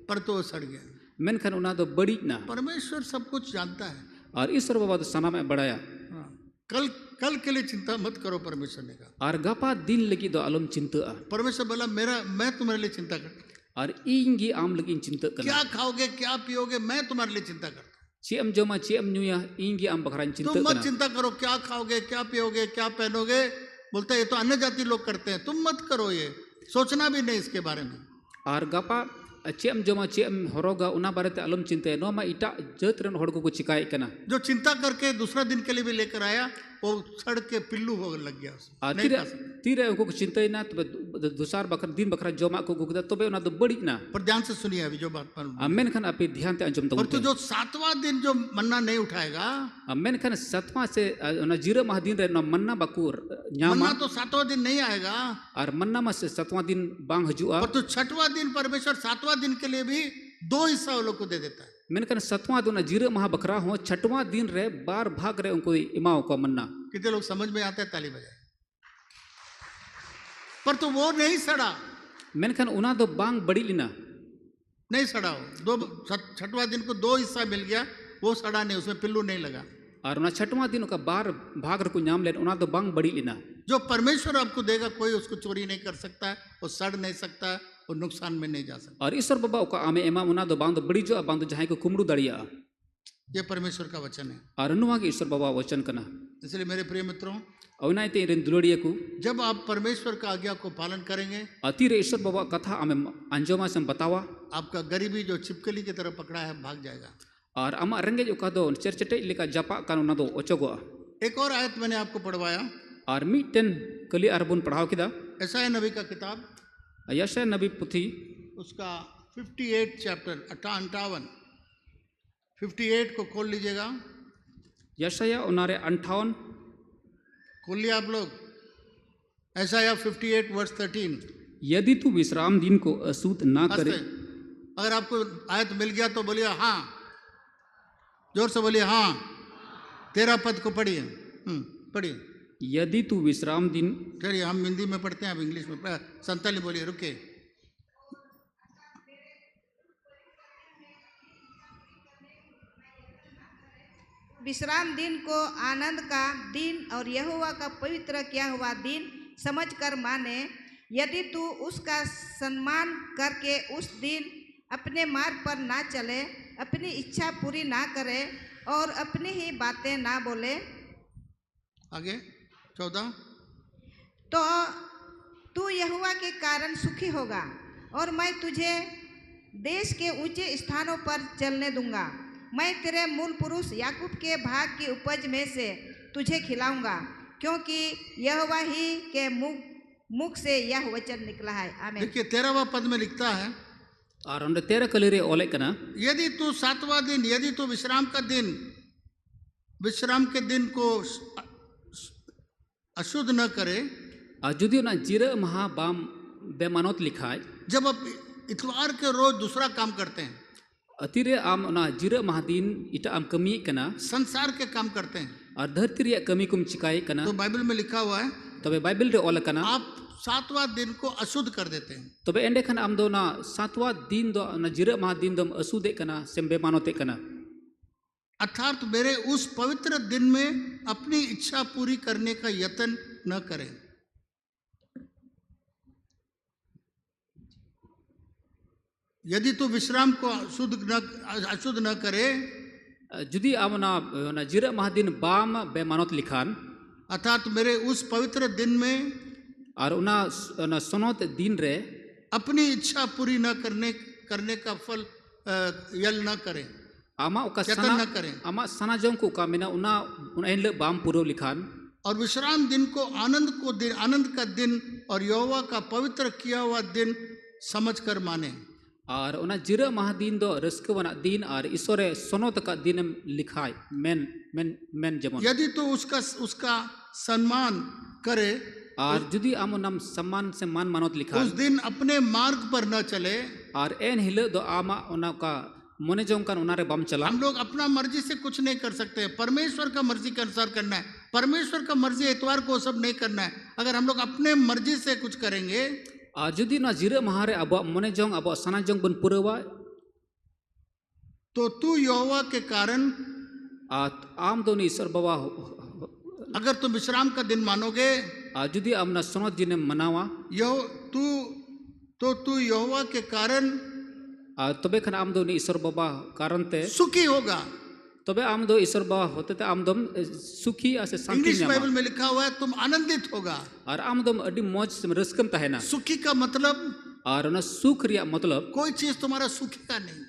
पर तो वो सड़ गया। मेनखान उना तो बड़ी ना। परमेश्वर सब कुछ जानता है। और ईश्वर बाबा तो सना में बढ़ाया, हाँ, कल के लिए चिंता मत करो, परमेश्वर ने कहा। और गपा दिन लगी तो अलम चिंता। परमेश्वर बोला मैं तुम्हारे लिए चिंता करता, और इंगी आम लगी चिंता करना। क्या खाओगे क्या पियोगे मैं तुम्हारे लिए चिंता करता, चेम जोमा चेम न्यूया इंगी आम बकरा चिंता तुम मत करना। चिंता करो क्या खाओगे क्या पियोगे क्या पहनोगे। बोलता है ये तो अन्य जाति लोग करते हैं, तुम मत करो, ये सोचना भी नहीं इसके बारे में। और गपा चेम जोमा चेम हरोगा उना बारे ते अलम चिंता नो मा इटा जत रन हड़ को चिकाय कना। जो चिंता करके दूसरा दिन के लिए भी लेकर आया वो सड़ के पिल्लू हो लग गया उसमें। तीरे उनको चिंता ना तब दूसर बकरा दिन बकरा जोमा को गुगदा तबे उना तो बड़ी ना। पर ध्यान से सुनिए अभी जो बात पर, मेनखान आप ध्यान ते अंजम और तो जो 7वां दिन जो मन्ना नहीं उठाएगा, मेनखान 7वां से उना जीरो माह दिन रे मन्ना बकुर न्यामा, मन्ना तो 7वां दिन नहीं आएगा, और मन्ना में से 7वां दिन बांग हजुआ। पर तो 6वां दिन परमेश्वर 7वां दिन के लिए भी 2 हिस्सा वो लोग को दे देता है। मेनखान 7वां दिन जीरो माह बकरा हो 6वां दिन रे 12 भाग रे उनको इमाओ को मन्ना। कितने लोग समझ में आता है ताली बजाए। पर तो वो नहीं सड़ा, मेनखान उना दो बांग बड़ी लिना नहीं सड़ा हो। 6वां दिन को 2 हिस्सा मिल गया, वो सड़ा नहीं, उसमें पिल्लू नहीं लगा। और उना 6वां दिन का 12 भाग रे को नाम ले उना दो बांग बड़ी लिना। जो परमेश्वर आपको देगा कोई उसको चोरी नहीं कर सकता है, वो सड़ नहीं सकता है, वो नुकसान में नहीं जा सकता। और ईश्वर बाबा ओका आमे एमा उना दो बांग दो बड़ीजो बांग दो जहां को कुमड़ू दड़िया ये परमेश्वर का वचन है। और नुवा के ईश्वर बाबा वचन कना इसलिए मेरे प्रिय मित्रों, अवनाइते रेन दुलोड़िया को जब आप परमेश्वर का आज्ञा को पालन करेंगे, अतीरे ईश्वर बाबा कथा आमे अंजोमा से बतावा आपका गरीबी जो छिपकली की तरह पकड़ा है भाग जाएगा। और आमा रंगे ओका दो चरचटे लेका जपा कान उना दो ओचोगो। एक और आयत मैंने आपको पढ़वाया, और मिटन कली अरबुन पढ़ाव किदा यशायाह नबी का किताब, यशायाह नबी पुथी उसका 58 चैप्टर 58 58 को खोल लीजिएगा। यशायाह उनारे 58 खोल लिया आप लोग। यशायाह 58 वर्स 13। यदि तू विश्राम दिन को अशुद्ध ना करे। अगर आपको आयत मिल गया तो बोलिए हाँ, जोर से बोलिए हाँ। 13 पद को पढ़िए, पढ़िए। यदि तू विश्राम दिन, चलिए हम हिंदी में पढ़ते हैं, आप इंग्लिश में संताली बोलिए, रुके। विश्राम दिन को आनंद का दिन और यहोवा का पवित्र किया हुआ दिन समझकर माने। यदि तू उसका सम्मान करके उस दिन अपने मार्ग पर ना चले, अपनी इच्छा पूरी ना करे और अपनी ही बातें ना बोले। आगे 14। तो तू यहोवा के कारण सुखी होगा और मैं तुझे देश के ऊंचे स्थानों पर चलने दूंगा। मैं तेरे मूल पुरुष याकूब के भाग की उपज में से तुझे खिलाऊंगा, क्योंकि यहोवा ही के मुख से यह वचन निकला है। आमीन। देखिए 13वां पद में लिखता है, और उन 13 कलीरे ओले कना, यदि तू 7वां दिन, यदि तू विश्राम के दिन को अशुद्ध न करे, जुदी ना जीरा महा बाम बेमानोत लिखा है। जब आप इतवार के रोज दूसरा काम करते हैं, अतिरे आम ना जीरा महादीन इटा आम कमी कना, संसार के काम करते हैं, और धरती रे कमी कुम चिकाई कना, तो बाइबल में लिखा हुआ है तबे बाइबल रे ओले कना, आप 7वां दिन को अशुद्ध कर देते हैं। तबे एंडे खन आम दो ना 7वां दिन दो ना जीरा महादीन दम अशुद्धे कना सेम बेमानोते कना। अर्थात मेरे उस पवित्र दिन में अपनी इच्छा पूरी करने का यत्न न करें। यदि तू विश्राम को अशुद्ध न करे, जुदी आम ना जीरा महादीन बाम बेमानोत लिखान, अर्थात मेरे उस पवित्र दिन में और उना सोनोत दिन रे अपनी इच्छा पूरी न करने का फल यल न करें, आमा उका यत्न सना न करें। आमा सना जों को का मिना उना एंडे बाम पूरो लिखान, और विश्राम दिन को आनंद का दिन और यहोवा का पवित्र किया हुआ दिन समझकर माने। और उना जीरा महादीन दो रस्कवना दिन और ईश्वरे सोनोत का दिन लिखाय मेन जमन। यदि तो उसका सम्मान करे, और जुदी आम नाम सम्मान से मान मानोत लिखा, उस दिन अपने मार्ग पर न चले, और एन हिल दो आमा उना का मोने जों का उनारे बम चला। हम लोग अपना मर्जी से कुछ नहीं कर सकते, परमेश्वर का मर्जी के अनुसार करना है। परमेश्वर का मर्जी इतवार को सब नहीं करना है। अगर हम लोग अपने मर्जी से कुछ करेंगे, और जुदी ना जीरा महारे अब मोने जों अब सना जों बन पुरवा, तो तू यहोवा के कारण, आम दो ईश्वर बाबा, अगर तुम विश्राम का दिन मानोगे, जुदी आम ना सोनोत दिन मनावा, तू यहोवा के कारण तबे खन आम दो ईश्वर बाबा कारण ते सुखी होगा। तबे आम दो ईश्वर बाबा होते ते आम दम सुखी आसे शांति इंग्लिश न्यामा। बाइबल में लिखा हुआ है तुम आनंदित होगा। और आम दम अडी मौज से रस्कम तहेना। सुखी का मतलब, और ना सुख रिया मतलब कोई चीज तुम्हारा सुखेगा नहीं,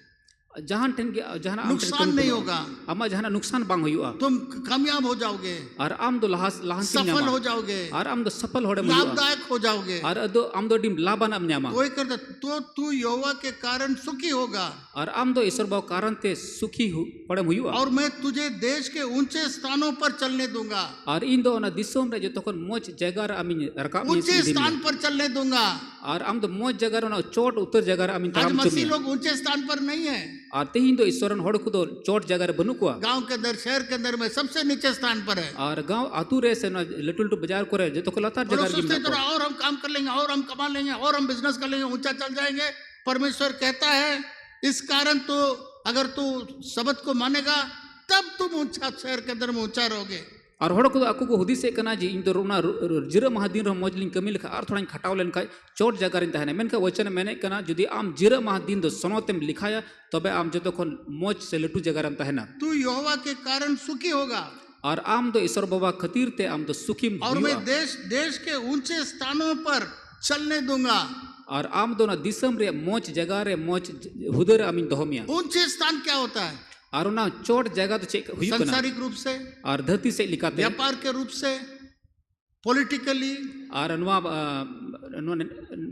जहां ठन के जहां नुकसान नहीं होगा, आमा जहां नुकसान बांग हुआ, तुम कामयाब हो जाओगे, और आम दो लहान सफल हो जाओगे, और आम दो सफल होड़े लाभदायक हो जाओगे, और दो आम दो डिम लाभान am न्यामा। कोई करता तो तू यहोवा के कारण सुखी होगा, और आम दो ईश्वर बाबा कारण ते सुखी पड़े हुआ, और मैं तुझे देश के ऊंचे स्थानों पर चलने दूंगा। और इन दो ना दिसोम रे जो तखन मोच जगह रे आमिन रकाब ऊंचे स्थान पर चलने दूंगा। और आम दो मोच जगह रे ना चोट उत्तर जगह रे आमिन आज ताम मसीह चुमी। लोग ऊंचे स्थान पर नहीं है। और तेहिन दो ईश्वरन होड़ को दो चोट जगह रे बनु कुआ, गांव के अंदर, शहर के अंदर में सबसे नीचे स्थान पर है। और गांव आतू रे से ना लटुल टू बाजार करे जो तो लतार और जगह वो सोचते रे हैं, और हम काम कर लेंगे, और हम कमा लेंगे, और हम बिजनेस कर लेंगे, ऊंचा चल जाएंगे। परमेश्वर कहता है इस कारण तो अगर तू शब्द को मानेगा तब तुम ऊंचा शहर के अंदर में ऊंचा रहोगे। और हड़ को आकु को हुदिसे कना जी इन दो रोना जिरा महा दिन रो मौज लिंग कमी लिखा और थोड़ा खटाव लेन का चोट जगह रिन तहने मेन का वचन मैंने कना जुदी आम जिरा महा दिन दो सनोतेम लिखाया तबे आम जतो खन मौज से लटू जगह रम तहना तू यहोवा के कारण सुखी होगा और आम दो ईश्वर बाबा खतीर ते आम दो सुखी और मैं देश के ऊंचे स्थानों पर चलने दूंगा। और आम दो ना दिसम रे मौज जगह रे मौज हुदर आमिन दोहमिया। ऊंचे स्थान क्या होता है? और ना चोट जगह तो चेक हुई सांसारिक रूप से और धरती से लिखाते व्यापार के रूप से पॉलिटिकली और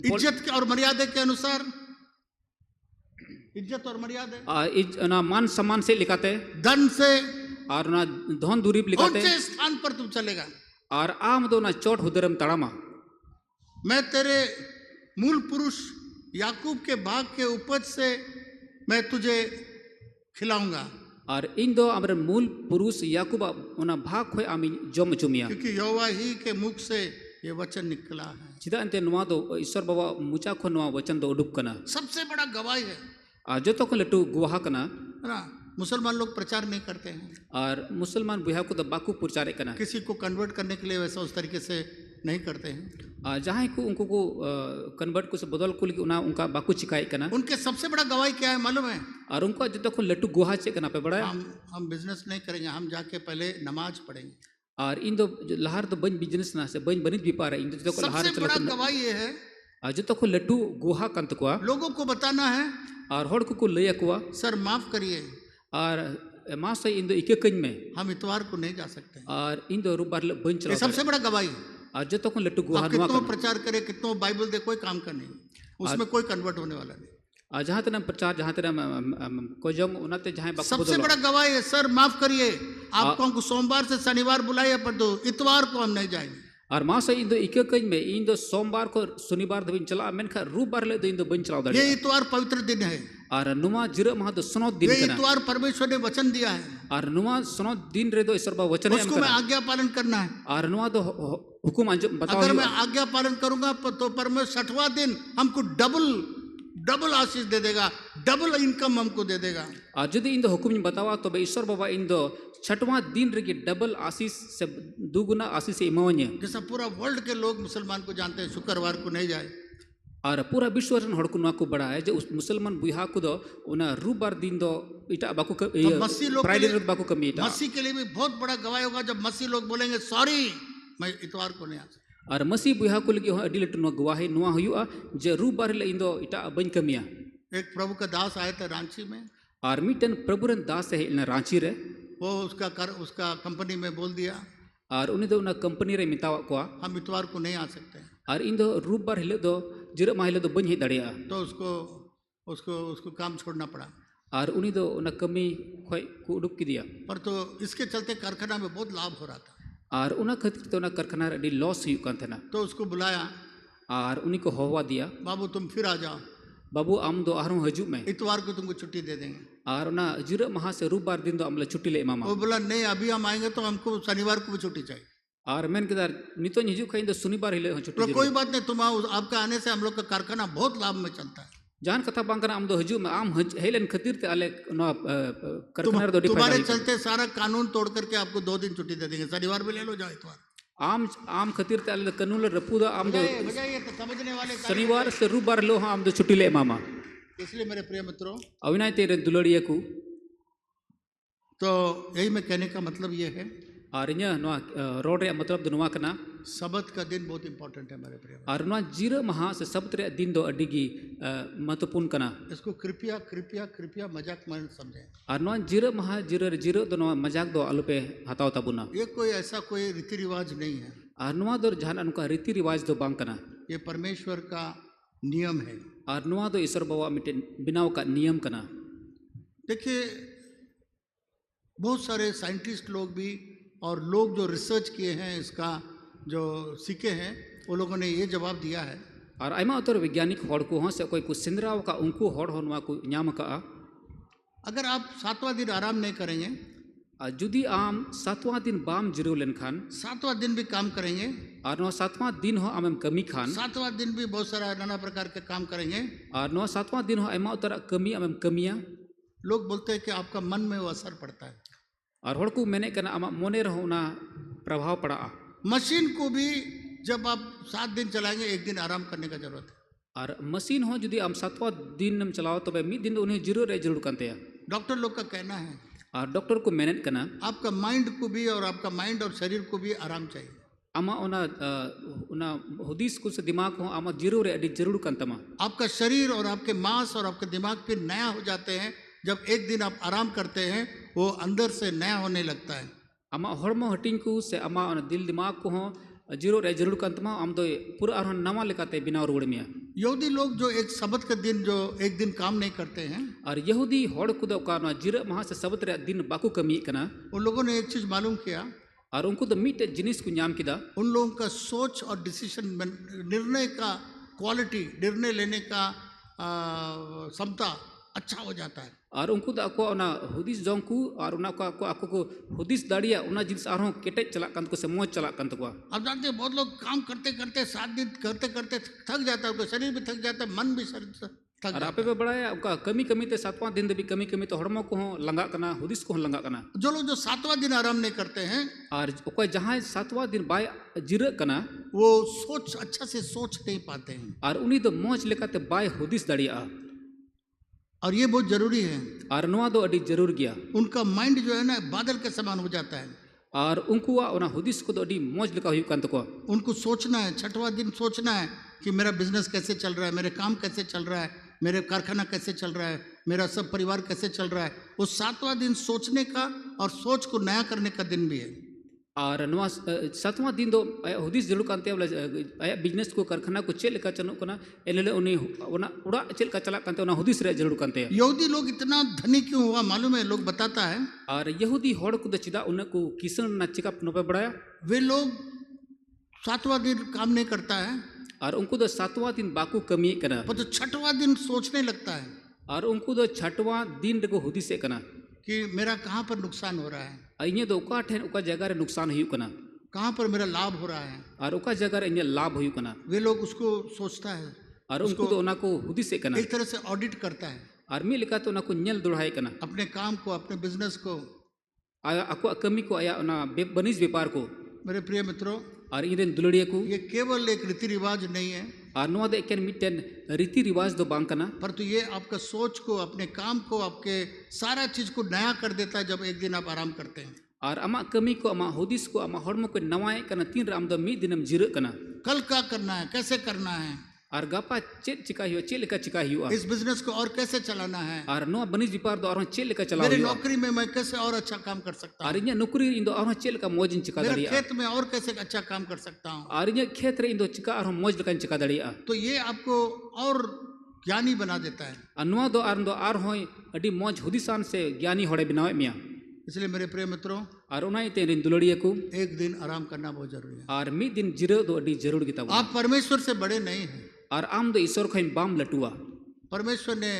इज्जत और मर्यादा के अनुसार इज्जत और मर्यादा ना मान सम्मान से लिखाते धन से और ना धन दूरी लिखाते ऊंचे स्थान पर तुम चलेगा। और आम दो ना चोट हुदरम तड़ामा मैं तेरे मूल पुरुष याकूब के भाग के उपज से मैं तुझे खिलाऊंगा। और इन दो अमर मूल पुरुष याकूब उना भाग खोय आमी जम जुमिया क्योंकि यहोवा ही के मुख से ये वचन निकला है। चिदा अंते नुआ दो ईश्वर बाबा मुचा खो नुआ वचन दो उडुक कना सबसे बड़ा गवाही है। जो तो को लटू गुहा कना ना मुसलमान लोग प्रचार नहीं करते हैं और मुसलमान बुहा को तो बाकू प्रचार कना किसी को कन्वर्ट करने के लिए वैसा उस तरीके से नहीं करते हैं। जहाँ को उनको को कन्वर्ट को से बदल को उना उनका बाकू चिकाई कना उनके सबसे बड़ा गवाही क्या है मालूम है? और उनको जो तो लट्टू गुहा चे कना पे बड़ा हम बिजनेस नहीं करेंगे, हम जाके पहले नमाज पढ़ेंगे। और इन दो लहार तो बन बिजनेस ना से बन बनित भी पा रहे इन जो तो लहार सबसे बड़ा गवाही ये है जो तो लट्टू गुहा कंत को लोगों को बताना है और हड़ को लय को सर माफ करिए और माँ से इन दो इके कñ में हम इतवार को नहीं जा सकते और इन दो रुबार बन चला सबसे बड़ा गवाही। और जो तो लट्टू गुहा कितना प्रचार करे कितना बाइबल दे कोई काम का नहीं, उसमें कोई कन्वर्ट होने वाला नहीं। जहाँ तेना प्रचार जहाँ तेना को जम उनाते जहाँ सबसे बड़ा गवाही है सर माफ करिए आपको हमको सोमवार से शनिवार बुलाइए पर दो इतवार को हम नहीं जाएंगे। और माँ से इन दो इके कñ में इन दो सोमवार को शनिवार दबिन चला मेनखा रुबार ले दो इन दो बन चलाओ दड़े। ये इतवार पवित्र दिन है और नुमा जिरा महा दो सनो दिन ये इतवार परमेश्वर ने वचन दिया है और नुमा सनो दिन रे दो ईश्वर बा वचन है उसको मैं आज्ञा पालन करना है। और नुमा दो हुकुम बताओ अगर मैं आज्ञा पालन करूंगा तो परमेश्वर 6वां दिन हमको डबल आशीष दे देगा, डबल इनकम हमको दे देगा। और यदि इन दो हुकुम बतावा तो ईश्वर बाबा इन दो 6वां दिन रे डबल आशीष से दुगुना आशीष से इमावन्य जैसा पूरा वर्ल्ड के लोग मुसलमान को जानते हैं शुक्रवार को नहीं जाए और पूरा विश्व रन हड़ को को बड़ा है जो उस मुसलमान बुहा को दो उना रुबार दिन दो इटा बाकू मसीह लोग फ्राइडे रो बाकू कमी इटा मसीह के लिए भी बहुत बड़ा गवाही होगा जब मसीह लोग बोलेंगे सॉरी मैं इतवार को नहीं आ सकता। और मसीह बुहा को लगी अडी लटू नो गवाही नुआ हुआ जे रुबार ले इन दो इटा बन कमिया। एक प्रभु का दास आए थे रांची में और मिटन प्रभु रन दास है इन रांची रे वो उसका कंपनी में बोल दिया और उन्हें दो ना कंपनी रे मितावा को हम इतवार को नहीं आ सकते और इन दो रुबार हिले दो जिरा माहिले दो बन ही दड़िया तो उसको काम छोड़ना पड़ा और उन्हीं दो ना कमी खोय को उडुक की दिया पर तो इसके चलते कारखाना में बहुत लाभ हो रहा था और उना खातिर तो ना कारखाना रे लॉस हुई कान थे ना तो उसको बुलाया और उन्हीं को होवा दिया बाबू तुम फिर आ जाओ बाबू आम दो आरों हजू में इतवार को तुमको छुट्टी दे देंगे और ना जिरा महा से रुबार दिन दो अमला छुट्टी ले मामा वो बोला नहीं अभी हम आएंगे तो हमको शनिवार को भी छुट्टी चाहिए और मैंने कहा नितो हिजू खाई तो शनिवार हिले छुट्टी तो कोई बात नहीं तुम आओ आपका आने से हम लोग का कारखाना बहुत लाभ में चलता है जान कथा बांकना आम दो हजू में आम हेलन खतीर ते आले कारखाना दो तुम्हारे चलते सारा कानून तोड़ करके आपको 2 दिन छुट्टी दे देंगे, शनिवार भी ले लो जाओ इतवार आम खतीर ते आले कानून रपूदा आम दो समझने वाले शनिवार से रुबार लो हाँ आम दो छुट्टी ले मामा। इसलिए मेरे प्रिय मित्रों अविनाय तेरे दुलड़िया को तो यही मैं कहने का मतलब ये है और रोड रे मतलब दो नुआ कना सबत का दिन बहुत इंपॉर्टेंट है मेरे प्रिय और नुआ जीरा महा से सबत रे दिन दो अडिगी महत्वपूर्ण कना इसको कृपया कृपया कृपया मजाक मत समझें और नुआ जीरा महा जीरो दो नुआ मजाक दो आलू पे हताव तबुना ये कोई ऐसा कोई रीति रिवाज नहीं है और नुआ दो जहां उनका रीति रिवाज दो बांग कना ये परमेश्वर का नियम है और नुआ दो ईश्वर बाबा मिटे बिनाव का नियम कना। देखिए बहुत सारे साइंटिस्ट लोग भी और लोग जो रिसर्च किए हैं इसका जो सीखे हैं वो लोगों ने ये जवाब दिया है और आयमा उतर वैज्ञानिक हड़ को हाँ से कोई कुछ सिंद्राव का उनको हड़ होनवा को न्याम का अगर आप 7वां दिन आराम नहीं करेंगे जुदी आम 7वां दिन बाम जिरो लेन खान 7वां दिन भी काम करेंगे और नो 7वां दिन हो आम कमी खान 7वां दिन भी बहुत सारा नाना प्रकार के काम करेंगे और नो 7वां दिन हो आयमा उतर कमी आम कमिया लोग बोलते हैं कि आपका मन में वो असर पड़ता है और हड़ को मैंने कहना आम मोने रहो ना प्रभाव पड़ा। मशीन को भी जब आप 7 दिन चलाएंगे 1 दिन आराम करने का जरूरत है। और मशीन हो जुदी आम 7वां दिन चलाओ तब मिद दिन उन्हें जरूर जरूर करते हैं। डॉक्टर लोग का कहना है और डॉक्टर को मेहनत करना आपका माइंड को भी और आपका माइंड और शरीर को भी आराम चाहिए। आमा ओना हुदिस को से दिमाग हो आमा जरूर अड़ी जरूर कंतमा। आपका शरीर और आपके मांस और आपके दिमाग फिर नया हो जाते हैं। जब एक दिन आप आराम करते हैं वो अंदर से नया होने लगता है। आमा हड़मो हटिंग को से आमा दिल दिमाग को हो जरूर कंतमा आम दो पूरा और नवा लेकाते बिना रुड़ में। यहूदी लोग जो एक सबत के दिन जो एक दिन काम नहीं करते हैं और यहूदी हड़ को दो का जिर महा से सबत रे दिन बाकू कमी कना उन लोगों ने एक चीज मालूम किया और उनको तो मीट जिनिस को नाम किदा उन लोगों का सोच और डिसीजन निर्णय का क्वालिटी निर्णय लेने का क्षमता अच्छा हो जाता है। और उनको तो ako ona hudis jongku और उना को ako को hudis दाड़िया उना जिनिस आरो केटे चला कंत को से मोच चला कंत को। आप जानते हैं बहुत लोग काम करते करते 7 दिन करते करते थक जाता है। उनका शरीर भी थक जाता है मन भी शरीर थक और जाता आपे पे बड़ा उनका कमी कमी ते 7वां दिन भी कमी कमी तो हड़मो को लंगा करना हुदिस को लंगा करना। है। जो लोग जो 7वां दिन आराम नहीं करते हैं और कोई जहाँ 7वां दिन बाय जिर करना वो सोच अच्छा से सोच नहीं पाते हैं। और उन्हीं तो मोच लेकाते बाय हुदिस दाड़िया और ये बहुत जरूरी है। और नुआ दो अड़ी जरूर गया उनका माइंड जो है ना बादल के समान हो जाता है। और उनको ओना हुदिस को तो अड़ी मोच लेका हुई कंत को उनको सोचना है 6वां दिन सोचना है कि मेरा बिजनेस कैसे चल रहा है, मेरे काम कैसे चल रहा है, मेरे कारखाना कैसे चल रहा है, मेरा सब परिवार कैसे चल रहा है। वो 7वां दिन सोचने का और सोच को नया करने का दिन भी है। और नुआ 7वां दिन दो हुदिस जरूर कांते वाला आया बिजनेस को कारखाना को चेल का चनो कना एले उन्हें ओना उड़ा चेल का चला कांते ओना हुदिस रे जरूर कांते। यहूदी लोग इतना धनी क्यों हुआ मालूम है? लोग बताता है और यहूदी हड़ को चिदा उनको किसन ना चिका नोपे बढ़ाया। वे लोग 7वां दिन काम नहीं करता है और उनको तो 7वां दिन बाकू कमी कना पर तो 6वां दिन सोचने लगता है और उनको तो 6वां दिन को हुदिस कना कि मेरा कहाँ पर नुकसान हो रहा है, इन्हें तो उका ठेन उका जगह रे नुकसान हुई कना कहाँ पर मेरा लाभ हो रहा है। और उका जगह रे इन्हें लाभ हुई कना वे लोग उसको सोचता है और उनको तो उना को हुदिस कना एक तरह से ऑडिट करता है और मी लिखा तो उना को नेल दुढ़ाई कना अपने काम को अपने बिजनेस को आया ako कमी को आया उना बनिज व्यापार को। मेरे प्रिय मित्रों और इधर दुलड़िया को ये केवल एक रीति रिवाज नहीं है और नुआ दे केन मिटन रीति रिवाज दो बांग कना परंतु ये आपका सोच को अपने काम को आपके सारा चीज को नया कर देता है जब एक दिन आप आराम करते हैं। और अमा कमी को अमा हुदिस को अमा हड़मो को नवाए कना 3 राम दो मी दिनम जिर कना कल क्या करना है, कैसे करना है, और गपा चेल चिका हियो चेल का चिका हियो इस बिजनेस को और कैसे चलाना है, और नुआ बनिज व्यापार दो और चेल का चलाओ मेरी नौकरी में मैं कैसे और अच्छा काम कर सकता हूँ, और इन्हें नौकरी इंदो और चेल का मोजिन चिका मेरे दड़िया खेत में और कैसे अच्छा काम कर सकता हूँ। और इन्हें खेत रे इंदो चिका और मोज लकन चिका दड़िया तो ये आपको और ज्ञानी बना देता है। और नुआ दो और होय अडी मोज हुदिसान से ज्ञानी होड़े बनावे मिया। इसलिए मेरे प्रिय मित्रों और उनाई ते रिन दुलड़िया को एक दिन आराम करना बहुत जरूरी है। और मी दिन जिरो दो अडी जरूर गिता आप परमेश्वर से बड़े नहीं हैं। और आम दो ईश्वर खैन बाम लटुआ परमेश्वर ने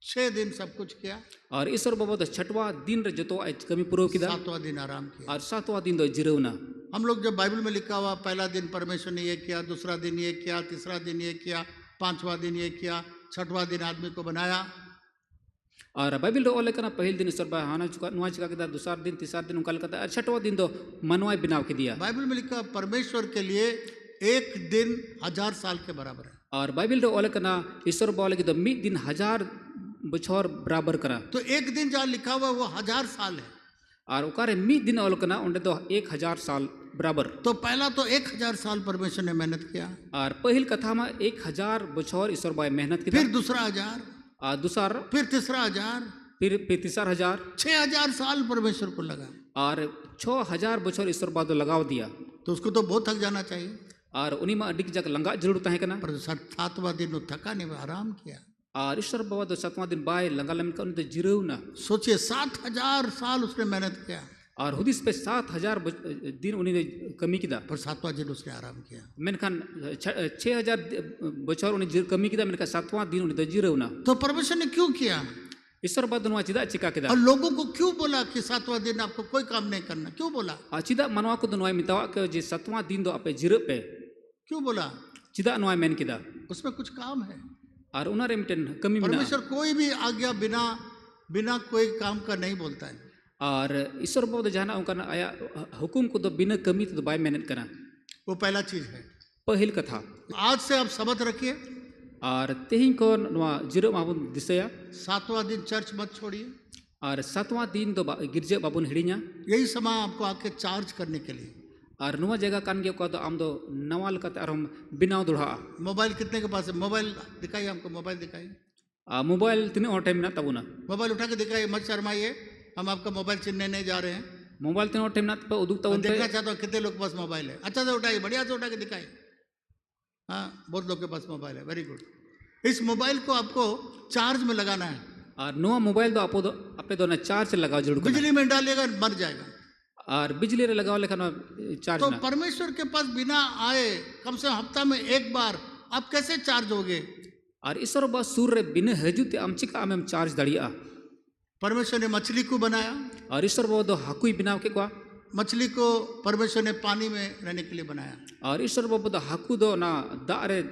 6 दिन सब कुछ किया और ईश्वर बाबा तो 6वां दिन रे जतो आज कमी पूरो किदा 7वां दिन आराम किया। और 7वां दिन दो जिरोना। हम लोग जब बाइबल में लिखा हुआ पहला दिन परमेश्वर ने ये किया, दूसरा दिन ये किया, तीसरा दिन ये किया, 5वां दिन ये किया, 6वां दिन आदमी को बनाया। और बाइबल रो लेकना पहल दिन ईश्वर बा हाना चुका नुआ चिका किदा, दूसरा दिन तीसरा दिन उनका लगा और 6वां दिन दो मनवाय बिनाव के दिया। बाइबल में लिखा परमेश्वर के लिए एक दिन 1000 साल के बराबर है। और बाइबल रो लेकना ईश्वर बोले कि तो मी दिन 1000 बछर बराबर करा। तो एक दिन जहाँ लिखा हुआ वो 1000 साल है और उकारे मी दिन ओलकना उंडे तो 1000 साल बराबर। तो पहला तो 1000 साल परमेश्वर ने मेहनत किया और पहल कथा में 1000 बछर ईश्वर बाय मेहनत की, फिर दूसरा 1000, और दूसरा फिर तीसरा 1000, फिर तीसरा 1000, 6000 साल परमेश्वर को लगा और 6000 बछर ईश्वर बाद लगाव दिया। तो उसको तो बहुत थक जाना चाहिए। और उन्हीं में अडिक जग लंगा जरूर तहे कना पर 7वां दिन वो थका नहीं, वो आराम किया। और ईश्वर बाबा तो 7वां दिन बाय लंगा लम का उन्हें जिरो ना। सोचिए 7000 साल उसने मेहनत किया और हुदिस पे 7000 दिन उन्हें कमी किदा, पर 7वां दिन उसने आराम किया। मेनखान 6000 बछर उन्हें कमी किदा, मेनखान 7वां दिन उन्हें जिरो ना। तो परमेश्वर ने क्यों किया ईश्वर बाद नुआ चिदा चिका किदा, और लोगों को क्यों बोला कि 7वां दिन आपको कोई काम नहीं करना? क्यों बोला? चिदा मनवा को नुआ मितावा के जे 7वां दिन दो आपे जिरो पे क्यों बोला? चिदा नुआ मेन किदा, उसमें कुछ काम है। और उनारे मिटन कमी मिना। परमेश्वर कोई भी आज्ञा बिना कोई काम का नहीं बोलता है। और ईश्वर बाबा जहाना उनका आया हुकुम को बिना कमी तो बाय मेहनत करना वो पहला चीज है। पहल कथा आज से आप शपथ रखिए, और तेहिं को जीरो माबुन दिसया 7वां दिन चर्च मत छोड़िए। और 7वां दिन तो गिरजे बाबुन हिड़िया यही समय आपको आके चार्ज करने के लिए। और नुआ जगह कान गया को आम दो नवा लकते और हम बिनाव दुढ़ा मोबाइल कितने के पास है? मोबाइल दिखाइए हमको, मोबाइल दिखाइए। मोबाइल तीन और टाइम ना तबुना मोबाइल उठा के दिखाइए, मत शर्माइए, हम आपका मोबाइल छीनने नहीं जा रहे हैं। मोबाइल तीन और टाइम ना तो उदुक तबुन देखना चाहता हूँ कितने लोग के पास मोबाइल है। अच्छा से उठाइए, बढ़िया से उठा के दिखाइए। हाँ, बहुत लोग के पास मोबाइल है, वेरी गुड। इस मोबाइल को आपको चार्ज में लगाना है। और नुआ मोबाइल दो आपे दो ना चार्ज लगाओ जरूर बिजली में डालिएगा मर जाएगा। और बिजली रे लगाओ लेकिन चार्ज तो ना परमेश्वर के पास बिना आए कम से कम हफ्ता में एक बार आप कैसे चार्ज होगे? और ईश्वर बा सूर्य रे बिना हजुते आम चिका आम चार्ज दड़िया। परमेश्वर ने मछली को बनाया, और ईश्वर बाबा दो हाकुई बिनाव के को मछली को परमेश्वर ने पानी में रहने के लिए बनाया। और ईश्वर बाबा दो हाकू दो ना दा रे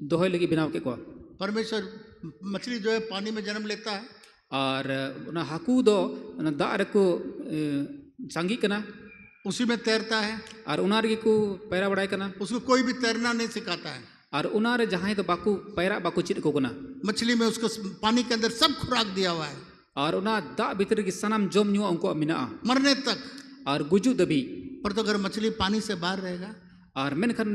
दोहे लगी बिनाव के को परमेश्वर मछली जो है पानी में जन्म लेता है, और ना हाकू दो ना दा रे को सांगी कना उसी में तैरता है। और उनार के को पैरा बड़ाई कना उसको कोई भी तैरना नहीं सिखाता है। और उनारे जहाँ तो बाकू पैरा बाकू चिट को कना मछली में उसको पानी के अंदर सब खुराक दिया हुआ है, और उना दा भीतर की सनम जोम न्यू उनको मिना मरने तक। और गुजू दबी पर तो अगर मछली पानी से बाहर रहेगा, और मेनखान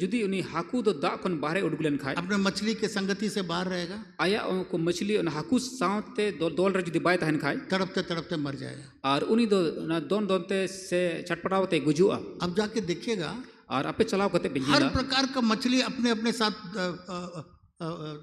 जुदी उनी हाकू दो दा खन बाहरे उडुक लेन खाए अपने मछली के संगति से बाहर रहेगा, आया उनको मछली उन हाकू सावते दोल रे जुदी बाय तहन खाए तड़पते तड़पते मर जाएगा। और उनी दो ना दोन दोनते से छटपटावते गुजुआ। अब जाके देखिएगा और आपे चलाव करते हर बिंजीला प्रकार का मछली अपने अपने साथ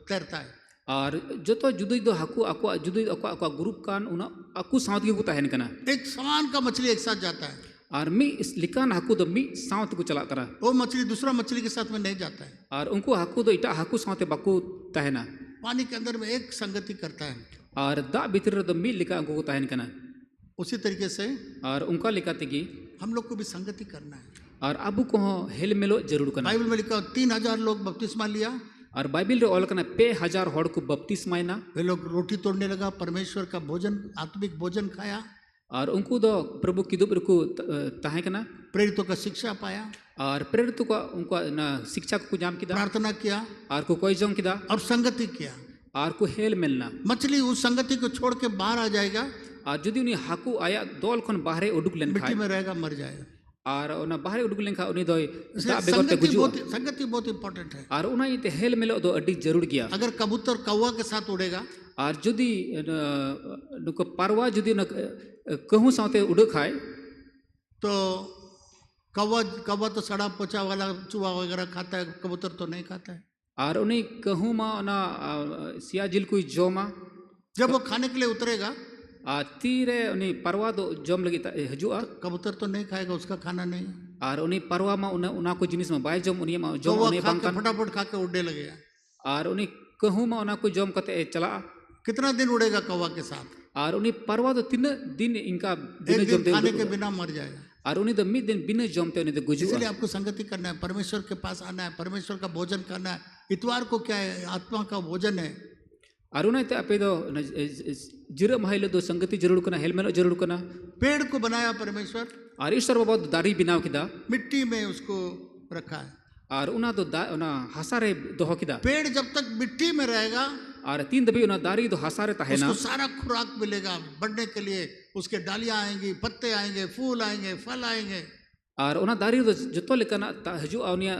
तैरता है। और जो तो जुदी दो हाकू आको जुदी आको ग्रुप कान उना आकू सावत के को तहन कना एक समान का मछली एक साथ जाता है, और मी इस लिकान हाकू दो मी सावत को चला करा वो मछली दूसरा मछली के साथ में नहीं जाता है। और उनको हाकू दो इटा हाकू सावते बाकू तहना पानी के अंदर में एक संगति करता है। और दा भीतर दो मी लिका उनको को तहन कना उसी तरीके से और उनका लिखा तेगी हम लोग को भी संगति करना है। और अबू को हेल मेलो जरूर करना। बाइबल में लिखा 3000 लोग बपतिस्मा लिया, और बाइबिल रे ऑल करना 5000 हॉड़ को बपतिस्मा ना। वे लोग रोटी तोड़ने लगा, परमेश्वर का भोजन आत्मिक भोजन खाया, और उनको दो प्रभु की दुबर को ताहे कना प्रेरितों का शिक्षा पाया, और प्रेरित को उनको ना शिक्षा को जाम किदा प्रार्थना किया और को कोई जम किदा और संगति किया। और को हेल मिलना। मछली उस संगति को छोड़ के बाहर आ जाएगा, और जुदी उनी हाकू आया दोल खन बाहरे उडुक लेन मिट्टी खाए में रहेगा, मर जाएगा। और उना बाहरे उडुक लेन खा उनी दो इसलिए दा बेगोते गुजुआ। संगति बहुत इंपॉर्टेंट है। और उना ये हेल मिलो दो अड्डी जरूर गया। अगर कबूतर कौवा के साथ उड़ेगा और जुदी नुको पारवा जुदी न कहूँ सावते उड़ खाए तो कौवा तो सड़ा पोचा वाला चूहा वगैरह खाता है, कबूतर तो नहीं खाता है। और उन्हीं कहूँ मा ना सिया जिल कोई जोमा जब वो खाने के लिए उतरेगा तीरे उन्हीं परवा दो जोम लगी हजुआ कबूतर तो नहीं खाएगा, उसका खाना नहीं। और उन्हीं परवा मा उना को जिनिस में बाय जोम उन्हीं मा जोम उन्हीं बंकन फटाफट खा के उड़ने लगेगा। और उन्हीं कहूँ मा उना को जोम कते चला। कितना दिन उड़ेगा कौवा के साथ? और उन्हीं परवा तो 3 दिन इनका एक दिन खाने के बिना मर जाएगा। और उन्हीं तो मिड दिन बिना जमते उन्हीं तो गुजुआ। इसलिए आपको संगति करना है, परमेश्वर के पास आना है, परमेश्वर का भोजन करना है। इतवार को क्या है? आत्मा का भोजन है। और उन्हें तो आपे दो जीरो महिला दो संगति जरूर करना, हेलमेट जरूर करना। पेड़ को बनाया परमेश्वर, और ईश्वर बहुत दारी बिनाव किदा मिट्टी में उसको रखा है। और उना तो उना हसारे दोहो किदा। पेड़ जब तक मिट्टी में रहेगा और 3 दबी उना दारी दो हसारे तहेना उसको सारा खुराक मिलेगा बढ़ने के लिए। उसके डालियां आएंगी, पत्ते आएंगे, फूल आएंगे, फल आएंगे। और उना दारी दो जतो लेकना हजुआ उनिया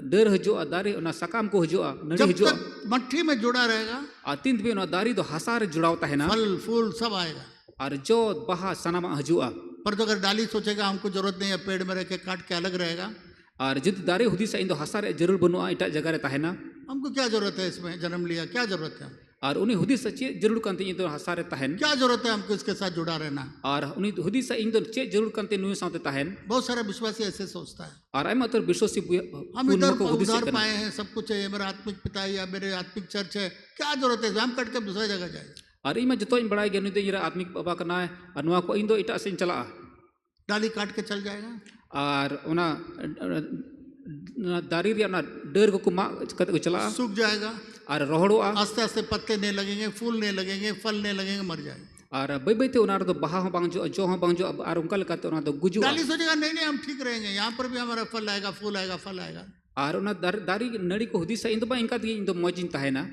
डर हजुआ दारी उना सकाम को हजुआ नड़ी जब हजुआ। तक मट्टी में जुड़ा रहेगा और 3 दबी उना दारी दो हसारे जुड़ाव तहेना फल फूल सब आएगा। और जो बहा सनामा हजुआ। पर तो अगर डाली सोचेगा हमको जरूरत नहीं है, पेड़ में रह के काट के अलग रहेगा, और जिद दारी हुदी से इंदो हसारे जरूर बनुआ इटा जगह रे तहेना। हमको क्या जरूरत है, इसमें जन्म लिया क्या जरूरत है? और उन्हीं हुदी से चे जरूर कंते इंदो हसारे तहेन। क्या जरूरत है हमको इसके साथ जुड़ा रहना? और उन्हीं हुदी से इंदो चे जरूर कंते नुय साथे तहेन। बहुत सारा विश्वासी ऐसे सोचता है। और आई मतलब विश्वासी हम इधर उधार पाए हैं, सब कुछ है, मेरा आत्मिक पिता या मेरे आत्मिक चर्च है, क्या जरूरत है हम कट के दूसरी जगह जाए? और इमा जतो इन बड़ाई गनु दे इरा आत्मिक बाबा करना है और नुआ को इंदो इटा से चला डाली काट के चल जाएगा। और उना दारी रे ना डर को मा कते को चला सूख जाएगा और रोहड़ोआ। आस्ते आस्ते पत्ते नहीं लगेंगे, फूल नहीं लगेंगे, फल नहीं लगेंगे, मर जाएगा। और बै बैते उना रे दो बाहा हो बांग जो हो बांग जो और उनका लेकाते उना दो गुजु गाली सोचेगा नहीं नहीं हम ठीक रहेंगे, यहाँ पर भी हमारा फल आएगा, फूल आएगा, फल आएगा। और उना दारी नड़ी को हुदिस इन दो बा इनका दी इन दो मौजिन तहेना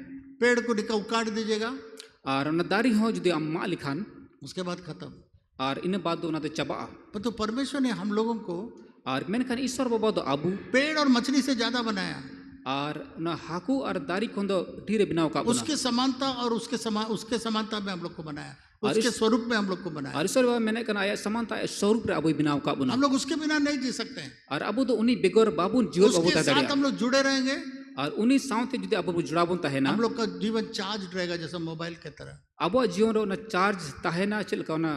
पेड़ को निका उकाट दीजिएगा, और उना दारी हो जुदी अम मा लिखान उसके बाद खत्म। और इन बाद दो उना दो चबा पर तो परमेश्वर ने हम लोगों को और मेनखान ईश्वर बाबा दो अबू पेड़ और मछली से ज्यादा बनाया, और उना हाकू और दारी को दो ढीरे बिनाव का उसके समानता और उसके समानता में हम लोग को बनाया, उसके स्वरूप में हम लोग को बनाया। और ईश्वर बाबा मैंने कना आया समानता स्वरूप रे अबू बिनाव का बुना हम लोग उसके बिना नहीं जी सकते हैं, और अबू दो उनी बेगर बाबू जीवन बाबू उसके साथ हम लोग जुड़े रहेंगे, और उन्हीं साथ जुदी अबू जुड़ाबन तहेना हम लोग का जीवन चार्ज रहेगा जैसे मोबाइल के तरह, अबो जीवन रो ना चार्ज तहेना चल का ना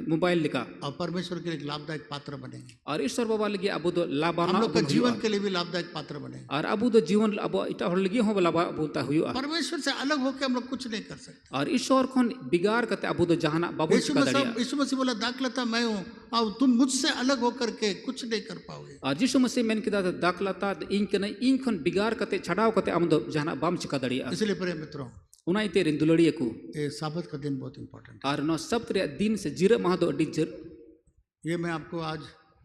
मोबाइल लिका और परमेश्वर के लिए एक लाभदायक पात्र बनेंगे। और ईश्वर बाबा लगी अबू दो लाभाना हम लोग का जीवन के लिए भी लाभदायक पात्र बनेंगे। और अबू दो जीवन अबो इटा हर लगी हो लाभा बोलता हुआ परमेश्वर से अलग होकर हम लोग कुछ नहीं कर सकते। और ईश्वर खन बिगाड़ करते अबू दो जहाना बाबू का दरिया यीशु मसीह बोला दाखलता मैं हूँ और तुम मुझसे अलग होकर के कुछ नहीं कर पाओगे। और यीशु मसीह मैंने किदा दाखलता इन कने इन खन बिगाड़ करते छड़ाव करते हम दो जहाना बाम चिका दरिया। इसलिए प्रिय मित्रों उना इते रिंदुलड़िया को ये साबत का दिन बहुत इंपॉर्टेंट और नो सप्त रे दिन से जीरा महा दो अड्डी जर ये मैं आपको आज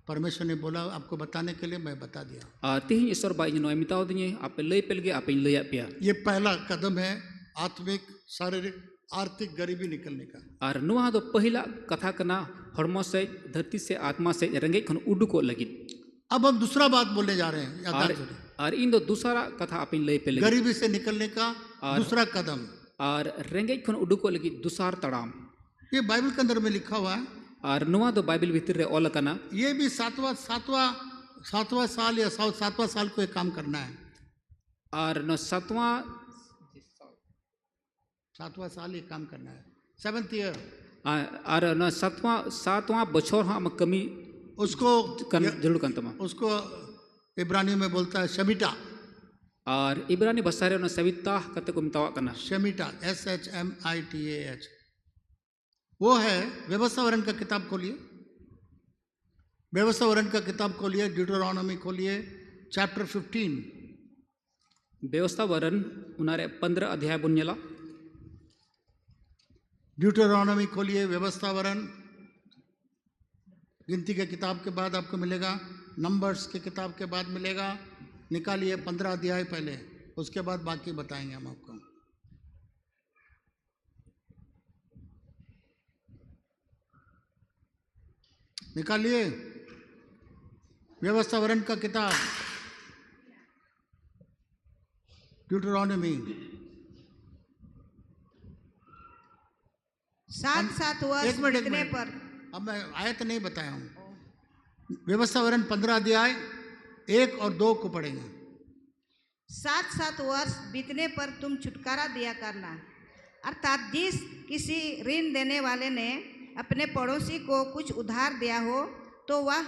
परमेश्वर ने बोला आपको बताने के लिए मैं बता दिया। और तिहिं ईश्वर बा इन मिताओ दिए आप लय पेलगे आप लय पिया ये पहला कदम है आत्मिक शारीरिक आर्थिक गरीबी निकलने का। और नुआ दो पहला कथा कना हड़मो से धरती से आत्मा से रेंगे खन उडू को लगी। अब हम दूसरा बात बोलने जा रहे हैं, और इन दो दूसरा कथा आप लय पेलगे गरीबी से निकलने का दूसरा कदम और रेंगे खन उडू को लगी दूसर तड़ाम। ये बाइबल के अंदर में लिखा हुआ है और नुआ दो बाइबल भीतर रे ओल कना ये भी सातवां साल या 7वां साल को एक काम करना है। और न सातवां साल ये काम करना है 7th ईयर। और न सातवां बछोर हम कमी उसको जरूर कंतमा उसको इब्रानी में बोलता है शमीटा। और इब्रानी भाषा रे न सविता कते को मितावा कना शमीटा SHMITAH वो है। व्यवस्था वरण का किताब खोलिए, व्यवस्था वरण का किताब खोलिए, ड्यूटरोनॉमी खोलिए चैप्टर 15। व्यवस्था वरण उनारे 15 अध्याय बुन्यला। ड्यूटरोनॉमी खोलिए, व्यवस्था वरण गिनती के किताब के बाद आपको मिलेगा, नंबर्स के किताब के बाद मिलेगा। निकालिए 15 अध्याय पहले, उसके बाद बाकी बताएंगे हम आपको। निकालिए व्यवस्था वरण का किताब ड्यूटरोनॉमी। 7 वर्ष बीतने पर अब मैं आयत नहीं बताया हूँ। व्यवस्था वरण 15 अध्याय 1 और 2 को पढ़ेंगे। 7 वर्ष बीतने पर तुम छुटकारा दिया करना, अर्थात जिस किसी ऋण देने वाले ने अपने पड़ोसी को कुछ उधार दिया हो तो वह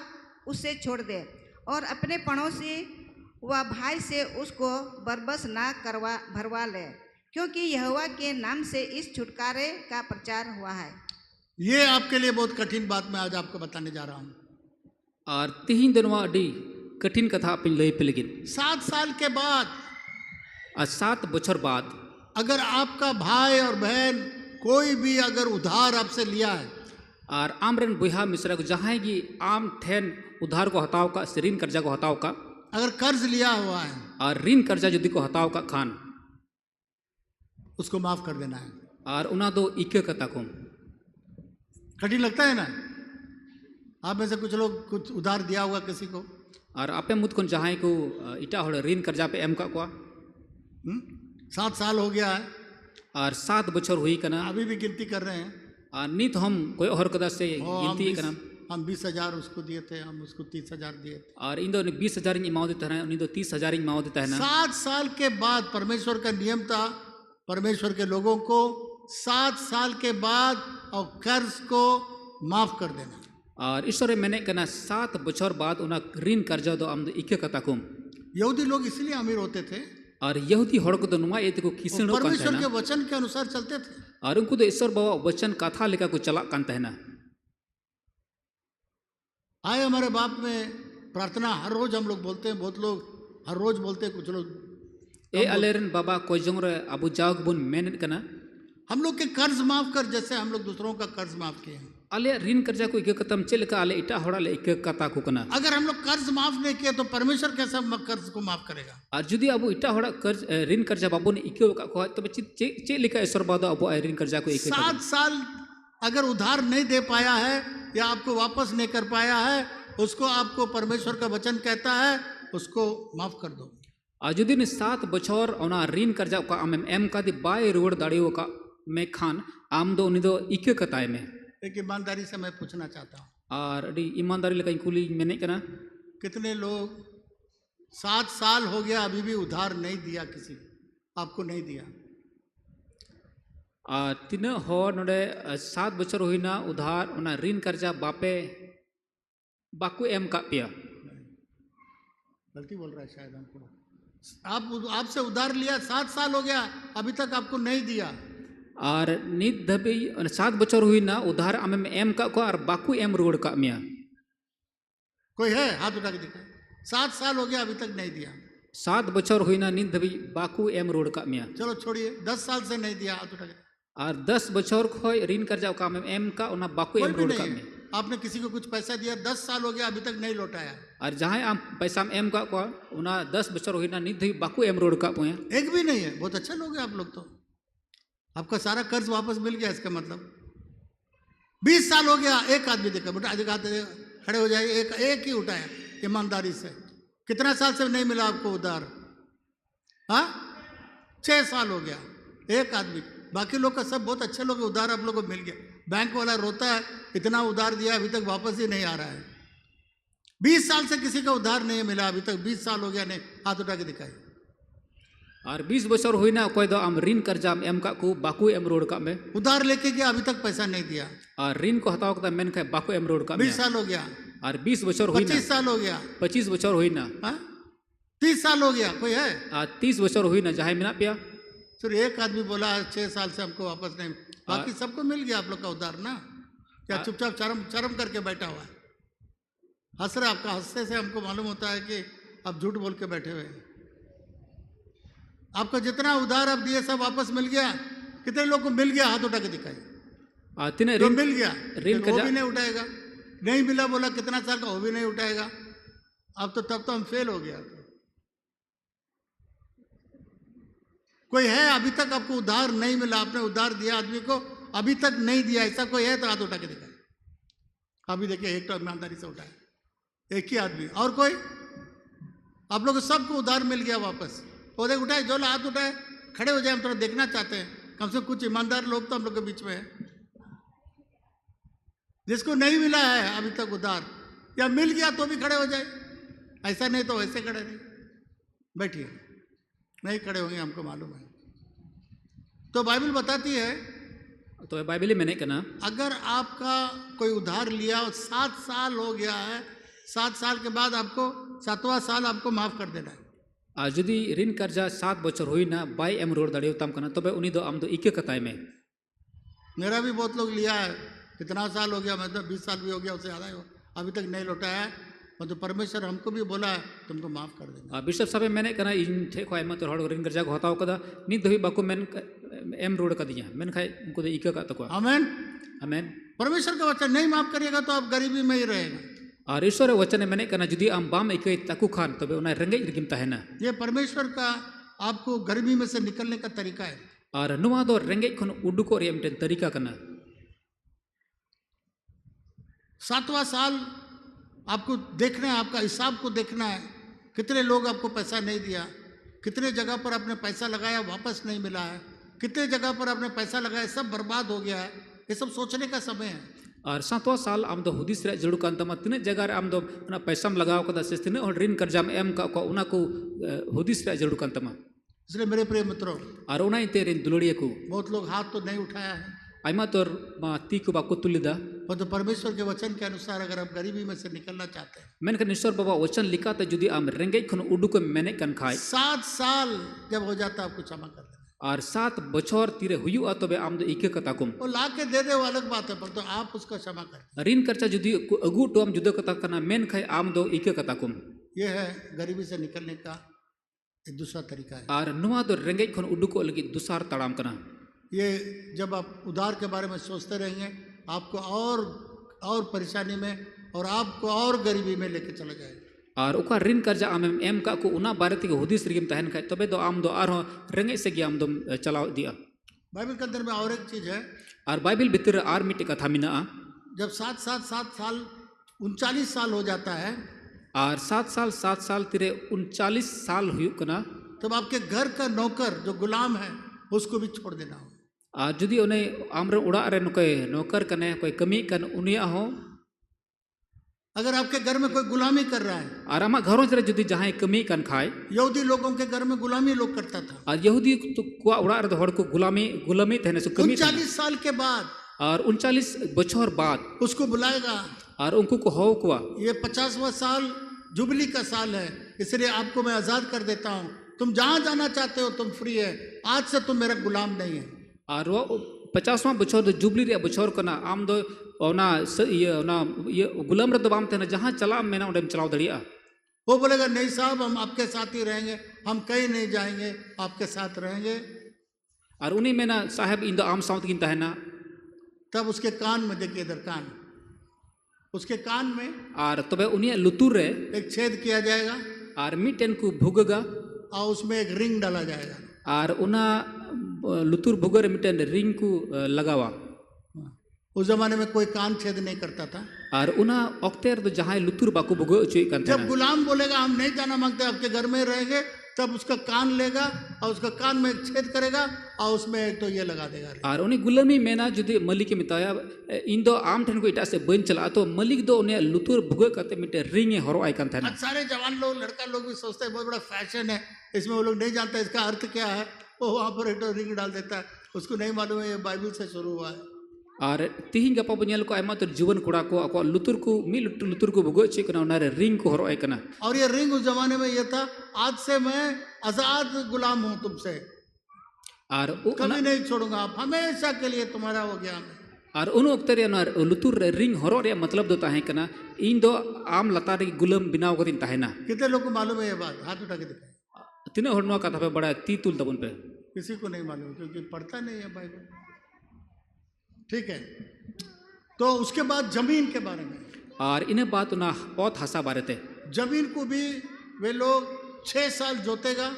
उससे छोड़ दे, और अपने पड़ोसी व भाई से उसको बरबस ना भरवा ले, क्योंकि यहोवा के नाम से इस छुटकारे का प्रचार हुआ है। ये आपके लिए बहुत कठिन बात मैं आज आपको बताने जा रहा हूँ। और 3 दिनवा अडी कठिन कथा अपन लय पेलगिन। 7 साल के बाद और 7 बछर बाद अगर आपका भाई और बहन कोई भी अगर उधार आपसे लिया है, और आमरन बुहा मिश्रा को जहाँ की आम ठेन उधार को हताव का, ऋण कर्जा को हताव का, अगर कर्ज लिया हुआ है और ऋण कर्जा यदि को हताव का खान उसको माफ कर देना है। और उना दो इके कथा को कठिन लगता है ना। आप में से कुछ लोग कुछ उधार दिया हुआ किसी को, और आपे मुद को जहाँ को इटा हो ऋण कर्जा पे एम का को 7 साल हो गया है और 7 बछर हुई कना अभी भी गिनती कर रहे हैं। और नहीं तो हम कोई और कदा से गिनती करना। हम 20,000 उसको दिए थे, हम उसको 30,000 दिए थे, और इन दो 20,000 इमाव देता है, इन दो 30,000 इमाव देता है ना। 7 साल के बाद परमेश्वर का नियम था, परमेश्वर के लोगों को 7 साल के बाद और कर्ज को माफ कर देना। और ईश्वर मैंने कहना 7 बछर बाद उना ऋण कर्जा दो आम इके कथा को। यहूदी लोग इसलिए अमीर होते थे और यहूदी हड़ को तो नुमा ये को किसण परमेश्वर के वचन के अनुसार चलते थे। और उनको तो ईश्वर बाबा वचन कथा लेकर को चला कांता है ना। आए हमारे बाप में प्रार्थना हर रोज हम लोग बोलते हैं, बहुत लोग हर रोज बोलते हैं, कुछ लोग ए अलेरन बाबा कोई जंग रे अबू जाग बुन मेन कना हम लोग के कर्ज माफ कर, जैसे हम लोग दूसरों का कर्ज माफ किए हैं। आले ऋण कर्जा को इके कतम चेल का आले इटा होड़ा ले इके कता को कना अगर हम लोग कर्ज माफ नहीं किए तो परमेश्वर कैसे कर्ज को माफ करेगा? और जुदी अब इटा होड़ा कर्ज ऋण कर्जा बाबोन इके का तब चे लिखा ईश्वर बाद अब ऋण कर्जा को इके 7 साल अगर उधार नहीं दे पाया है या आपको वापस नहीं कर पाया है, उसको आपको परमेश्वर का वचन कहता है उसको माफ कर दो। और जुदी ने 7 बछर ओना ऋण कर्जा का एम का दी बाय रुवड़ दाड़ियों का में खान आम दो उनी दो इके कताए में। एक ईमानदारी से मैं पूछना चाहता हूँ, और अड़ी ईमानदारी लेकर कुली मैंने कना कितने लोग 7 साल हो गया अभी भी उधार नहीं दिया, किसी आपको नहीं दिया? तीन हर नोडे 7 बछर हुईना उधार ओना ऋण कर्जा बापे बाकू एम का पिया। गलती बोल रहा है शायद हमको। आपसे उधार लिया 7 साल हो गया अभी तक आपको नहीं दिया, और नित धबी 7 बछर हुईना उधार आमे एम का को और बाकू एम रुवड़ का मिया। कोई है? हाथ उठा के दिखा। 7 साल हो गया अभी तक नहीं दिया। 7 बछर हुईना नित धबी बाकू एम रुवड़ का मिया। चलो छोड़िए, 10 साल से नहीं दिया, हाथ उठा के। और 10 बछर खोय ऋण कर्जा का एम का ओना बाकू एम रुवड़ का मिया। आपने किसी को कुछ पैसा दिया, 10 साल हो गया अभी तक नहीं लौटाया, और जहाँ आम पैसा एम का को ओना 10 बछर हुईना नित धबी बाकू एम रुवड़ का पुया। एक भी नहीं है। बहुत अच्छे लोग हैं आप लोग, तो आपका सारा कर्ज वापस मिल गया। इसका मतलब 20 साल हो गया, एक आदमी देखा बेटा खड़े हो जाए, एक ही उठाया ईमानदारी से। कितना साल से नहीं मिला आपको उधार? हाँ, 6 साल हो गया, एक आदमी। बाकी लोग का सब बहुत अच्छे लोग, उधार आप लोग को मिल गया। बैंक वाला रोता है इतना उधार दिया अभी तक वापस ही नहीं आ रहा है। 20 साल से किसी का उधार नहीं मिला अभी तक, 20 साल हो गया, नहीं, हाथ उठा के दिखाई। और 20 बछर हुईना कोई दो आम ऋण कर्जा एम का को बाकू एम रोड का में उधार लेके गया अभी तक पैसा नहीं दिया, और ऋण को हटाओ का मेन खाए बाकू एम रोड का 20 साल हो गया, और 20 बछर हुईना 25 साल हो गया, 25 बछर हुईना, 30 साल हो गया। कोई है? 30 बछर हुईना जहाँ मिना पिया। सिर्फ एक आदमी बोला 6 साल से हमको वापस नहीं, बाकी सबको मिल गया आप लोग का उधार ना। क्या चुपचाप शर्म करके बैठा हुआ है? हंस रहा, आपका हंसने से हमको मालूम होता है कि आप झूठ बोल के बैठे हुए हैं। आपका जितना उधार आप दिए सब वापस मिल गया? कितने लोग को मिल गया? हाथ उठा के दिखाई। जो मिल गया वो भी नहीं उठाएगा, नहीं मिला बोला कितना साल का, वो भी नहीं उठाएगा। अब तो तब तो हम फेल हो गया। कोई है अभी तक आपको उधार नहीं मिला, आपने उधार दिया आदमी को अभी तक नहीं दिया, ऐसा कोई है तो हाथ उठा के दिखाए। अभी देखिए एक तो ईमानदारी से उठाए, एक ही आदमी। और कोई? आप लोग सबको उधार मिल गया वापस? वो देख उठाए, जो हाथ उठाए खड़े हो जाए, हम थोड़ा देखना चाहते हैं। कम से कम कुछ ईमानदार लोग तो हम लोग के बीच में है। जिसको नहीं मिला है अभी तक उधार, या मिल गया तो भी खड़े हो जाए, ऐसा नहीं तो वैसे खड़े नहीं। बैठिए, नहीं खड़े होंगे हमको मालूम है। तो बाइबल बताती है, तो बाइबल में नहीं कहना, अगर आपका कोई उधार लिया और 7 साल हो गया है, 7 साल के बाद आपको 7वां साल आपको माफ कर देना है। जुदी ऋण कर्जा 7 बछर हुईना बाय एम रोड दाड़ियो तम कना तबे उनी दो आम दो इके कताय में। मेरा भी बहुत लोग लिया है, कितना साल हो गया, मतलब 20 साल भी हो गया, उससे ज़्यादा ही हो, अभी तक नहीं लौटाया है। मतलब परमेश्वर हमको भी बोला है तुमको माफ कर देना। बिशप साहब मैंने कहना इन ठे खोय मत हड़ ऋण कर्जा को हताओ कदा नि दही बाको मेन एम रोड का दिया मेन खाए उनको तो इके का तको। आमेन, आमेन। परमेश्वर का वचन नहीं माफ करिएगा तो आप गरीबी में ही रहेगा। और ईश्वर वचन मैंने कहना जुदी आम बाम इके तकु खान तबे उना रेंगे रिगिम ताहेना। ये परमेश्वर का आपको गरीबी में से निकलने का तरीका है। और नुआ दो रेंगे खन उडुको रे मिटन तरीका करना। 7वां साल आपको देखना है, आपका हिसाब को देखना है। कितने लोग आपको पैसा नहीं दिया, कितने जगह पर आपने पैसा लगाया वापस नहीं मिला है, कितने जगह पर आपने पैसा लगाया सब बर्बाद हो गया है। ये सब सोचने का समय है। और 7वां साल आम दो हुदिस रे जड़ू कान तमा तिने जगह रे आम दो ना पैसा में लगाओ कदा से तिने ऋण कर्जा में एम का उना को हुदिस रे जड़ू कान तमा। इसलिए मेरे प्रिय मित्रों, और उना इते ऋण दुलड़िए को बहुत लोग हाथ तो नहीं उठाया है, आइमा तोर ती को बाको तुलिदा। और तो परमेश्वर के वचन के अनुसार अगर आप गरीबी में से निकलना चाहते हैं, मैंने कहा ईश्वर बाबा वचन लिखा तो जुदी आम रेंगे खन उडू को मैंने कन खाए 7 साल जब हो जाता है आपको क्षमा कर देना। और 7 बछर तीरे हुयु तबे आम दो इके कता कुम वो ला के दे दे वो अलग बात है, पर तो आप उसका क्षमा करें। ऋण कर्जा जुदी अगु तो आम जुदो कता करना मेन खाए आम दो इके कता कुम। ये है गरीबी से निकलने का एक दूसरा तरीका है। और नुआ दो रेंगे खन उडू को लगी दुसार तड़ाम करना। ये जब आप उधार के बारे में सोचते रहेंगे आपको और परेशानी में और आपको और गरीबी में लेके चला जाएगा। और उका ऋण कर्जा आमेम एम का को उना बारे के हुदिस रिगिम तहन खाय तबे दो आम दो आरो रेंगे से आम दो चलाव दिया। बाइबल के अंदर में और एक चीज है, और बाइबल भीतर आर मिट्टी कथा मिना जब 7 साल 39 साल हो जाता है और 7 साल तिरे 39 साल हुई कना तब आपके घर का नौकर जो गुलाम है उसको भी छोड़ देना हो। और जुदी उन्हें आमर उड़ा रे कोई नौकर कने कोई कमी कन उनिया हो अगर आपके घर में कोई गुलामी कर रहा है और आमा घरों जरे जुदी जहां कमी कन खाए यहूदी लोगों के घर में गुलामी लोग करता था और यहूदी तो कुआ उड़ा रे हड़ को गुलामी थने सो कमी 39 साल के बाद और 39 बछर बाद उसको बुलाएगा और उनको को हो कुआ ये 50वां साल जुबली का साल है इसलिए आपको मैं आजाद कर देता हूँ, तुम जहां जाना चाहते हो तुम फ्री है, आज से तुम मेरा गुलाम नहीं है। और वो 50वां बछर दो जुबली रे बछर कना आम दो ओना ये गुलाम रे दबाम थे ना जहां चला मैंने उडम चलाव दड़िया। वो बोलेगा नहीं साहब हम आपके साथ ही रहेंगे, हम कहीं नहीं जाएंगे, आपके साथ रहेंगे। और उन्हीं में ना साहब इन दो आम साउथ गिनता है ना तब उसके कान में देखिए इधर कान, उसके कान में और तबे उन्हीं लुतुर रे एक छेद किया जाएगा और मिटेन को भुगगा और उसमें एक रिंग डाला जाएगा और उना लुतुर भुगर मिटेन रिंग को लगावा। उस जमाने में कोई कान छेद नहीं करता था और उना अक्तेर तो जहां लुतुर बाकू भुगो चुई कन जब गुलाम बोलेगा हम नहीं जाना मांगते आपके घर में रहेंगे तब उसका कान लेगा और उसका कान में एक छेद करेगा और उसमें एक तो ये लगा देगा। और उन्हीं गुलामी में ना जुदी मलिक के मिताया इन दो आम ठन को इटा से बन चला तो मलिक दो उन्हें लुतुर भुगो करते मिटे रिंग हरो आई कन था ना। सारे जवान लोग लड़का लोग भी सोचते हैं बहुत बड़ा फैशन है इसमें, वो लोग नहीं जानते इसका अर्थ क्या है, वो वहाँ पर एक तो रिंग डाल देता है, उसको नहीं मालूम है ये बाइबल से शुरू हुआ है। और तिहिं गपा बनियल को आयमा तो जीवन कुड़ा को ako लुतुर को मी लुतुर को भुगो चे कना उनारे रिंग को हरो कना। और ये रिंग उस जमाने में ये था आज से मैं आजाद गुलाम हूँ तुमसे और कभी नहीं छोड़ूंगा, आप हमेशा के लिए तुम्हारा हो गया मैं। और उन वक्त रे लुतुर रिंग हरो रे मतलब दो ताहे कना इन दो आम लतार की गुलाम बिनाव करिन ताहेना। कितने लोग को मालूम है ये बात, हाथ उठा के दिखाए। तिने हरनो कथा पे बड़ा ती तुल दबन पे किसी को नहीं मालूम क्योंकि पढ़ता नहीं है बाइबल। ठीक है, तो उसके बाद जमीन के बारे में और इन्हें बात ना बहुत हंसा बारे थे। जमीन को भी वे लोग 6 साल जोतेगा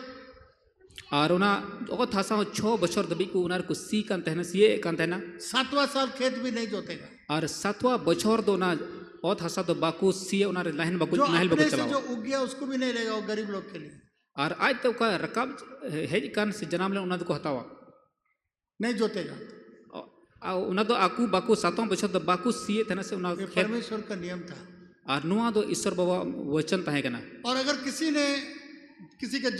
और उना बहुत हंसा 6 बछर दबी को उनार को सी कान तहना सीए कान तहना 7वां साल खेत भी नहीं जोतेगा और 7वां बछर दो ना बहुत हंसा तो बाकू सीए उनार लाइन बाकू जो नाहल अपने बाकू से चलाओ जो उग गया उसको भी नहीं रहेगा, वो गरीब लोग के लिए। और आज तो का रकाब हेज कान से जनाम ले उना को हटावा नहीं जोतेगा, उना दो आकू बाकू 7वां बछर दो बाकू सीए तहना से उना ये परमेश्वर का नियम था। और नुआ दो ईश्वर बाबा वचन तहे कना। और अगर किसी ने किसी का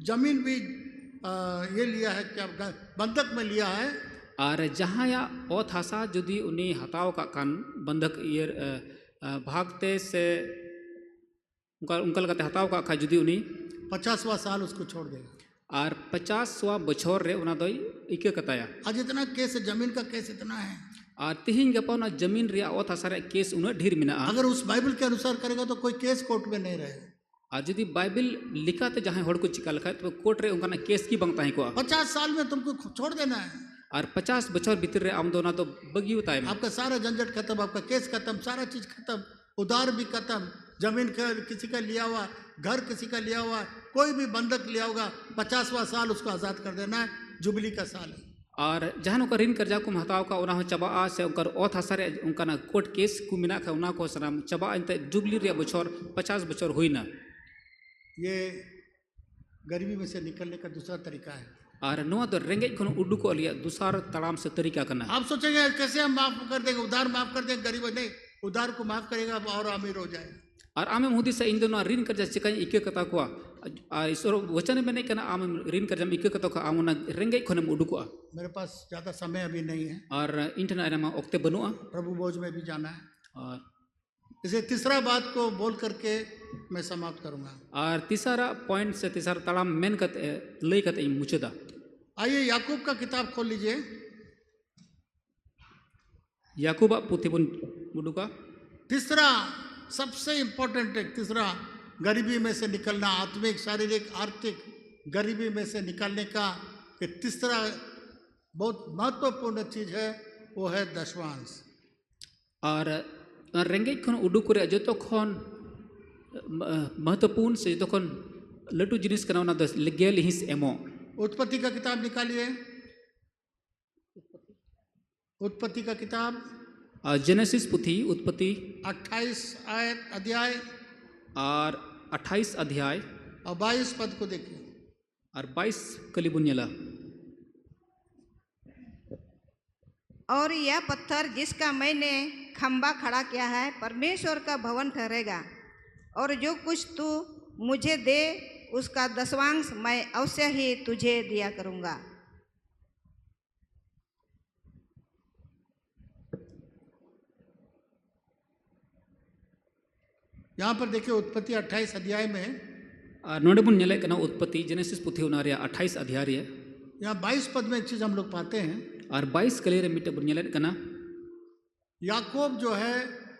जमीन भी ये लिया है क्या बंधक में लिया है और जहाँ या ओथ हसा जुदी उन्हीं हताव का कान बंधक ये भागते से उनका लगते हताव का खा जुदी उन्हीं 50वां साल उसको छोड़ देगा। और 50वां बछर रे उना दो इके कताया। आज इतना केस है, जमीन का केस इतना है। और तिहिं गपा ना जमीन रिया ओथ हसा रे केस उना ढेर मिना। अगर उस बाइबल के अनुसार करेगा तो कोई केस कोर्ट में नहीं रहेगा। और यदि बाइबल लिखा तो जहाँ हड़ को चिका लिखा तो कोर्ट रे उनका ना केस की बंगता है को 50 साल में तुमको छोड़ देना है और 50 बछर भीतर रे आम दोना तो बगी होता है। आपका सारा झंझट खत्म, आपका केस खत्म, सारा चीज खत्म, उधार भी खत्म, जमीन का किसी का लिया हुआ, घर किसी का लिया हुआ, कोई भी बंधक लिया होगा, 50वां साल उसको आजाद कर देना है, जुबली का साल है। और जहाँ उनका ऋण कर्जा को हताव का उना चबा से उनका ओथ हसारे उनका ना कोर्ट केस को मिना खा उना को सराम चबा अंत जुबली रे बछर 50 बछर हुई ना। ये गरीबी में से निकलने का दूसरा तरीका है। और नुआ तो रेंगेज खन उड्डू को लिया दूसरा तड़ाम से तरीका करना। आप सोचेंगे कैसे हम माफ कर देंगे, उधार माफ कर देंगे, गरीब नहीं, उधार को माफ करेगा और अमीर हो जाएगा। और आम हुदी से इन दोनों ऋण कर्जा चिकाई इके कता को ईश्वर वचन में नहीं करना आम ऋण कर्जा में इके कता को आम रेंगेज खन उड्डू। मेरे पास ज़्यादा समय अभी नहीं है और इंटरनेट में ओक्ते बनुआ, प्रभु भोज में भी जाना है। और इसे तीसरा बात को बोल करके मैं समाप्त करूंगा। और तीसरा पॉइंट से तीसरा तड़ाम मेन कते लई कते मुचदा। आइए याकूब का किताब खोल लीजिए। याकूब पुथिबुन मुडू का तीसरा सबसे इम्पोर्टेंट है, तीसरा गरीबी में से निकलना, आत्मिक, शारीरिक, आर्थिक गरीबी में से निकलने का तीसरा बहुत महत्वपूर्ण चीज है, वो है दशवांश। और रेंगेज खन उडुक रे जो खन महत्वपूर्ण से जो खन लटू जिनिस कना ओना दस गेल हिस एमो। उत्पत्ति का किताब निकालिए, उत्पत्ति का किताब जेनेसिस पुथी उत्पत्ति 28 अध्याय और 28 अध्याय और 22 पद को देखिए। और 22 कलिबुन्यला। और यह पत्थर जिसका मैंने खंबा खड़ा किया है परमेश्वर का भवन ठहरेगा, और जो कुछ तू मुझे दे उसका दशवांश मैं अवश्य ही तुझे दिया करूँगा। यहाँ पर देखिए उत्पत्ति 28 अध्याय में नोडे बुन नेले कना उत्पत्ति जेनेसिस पुथी उनारिया 28 अध्याय रे यहाँ 22 पद में एक चीज हम लोग पाते हैं। और 22 कले रे मिटे बुन नेले कना याकूब जो है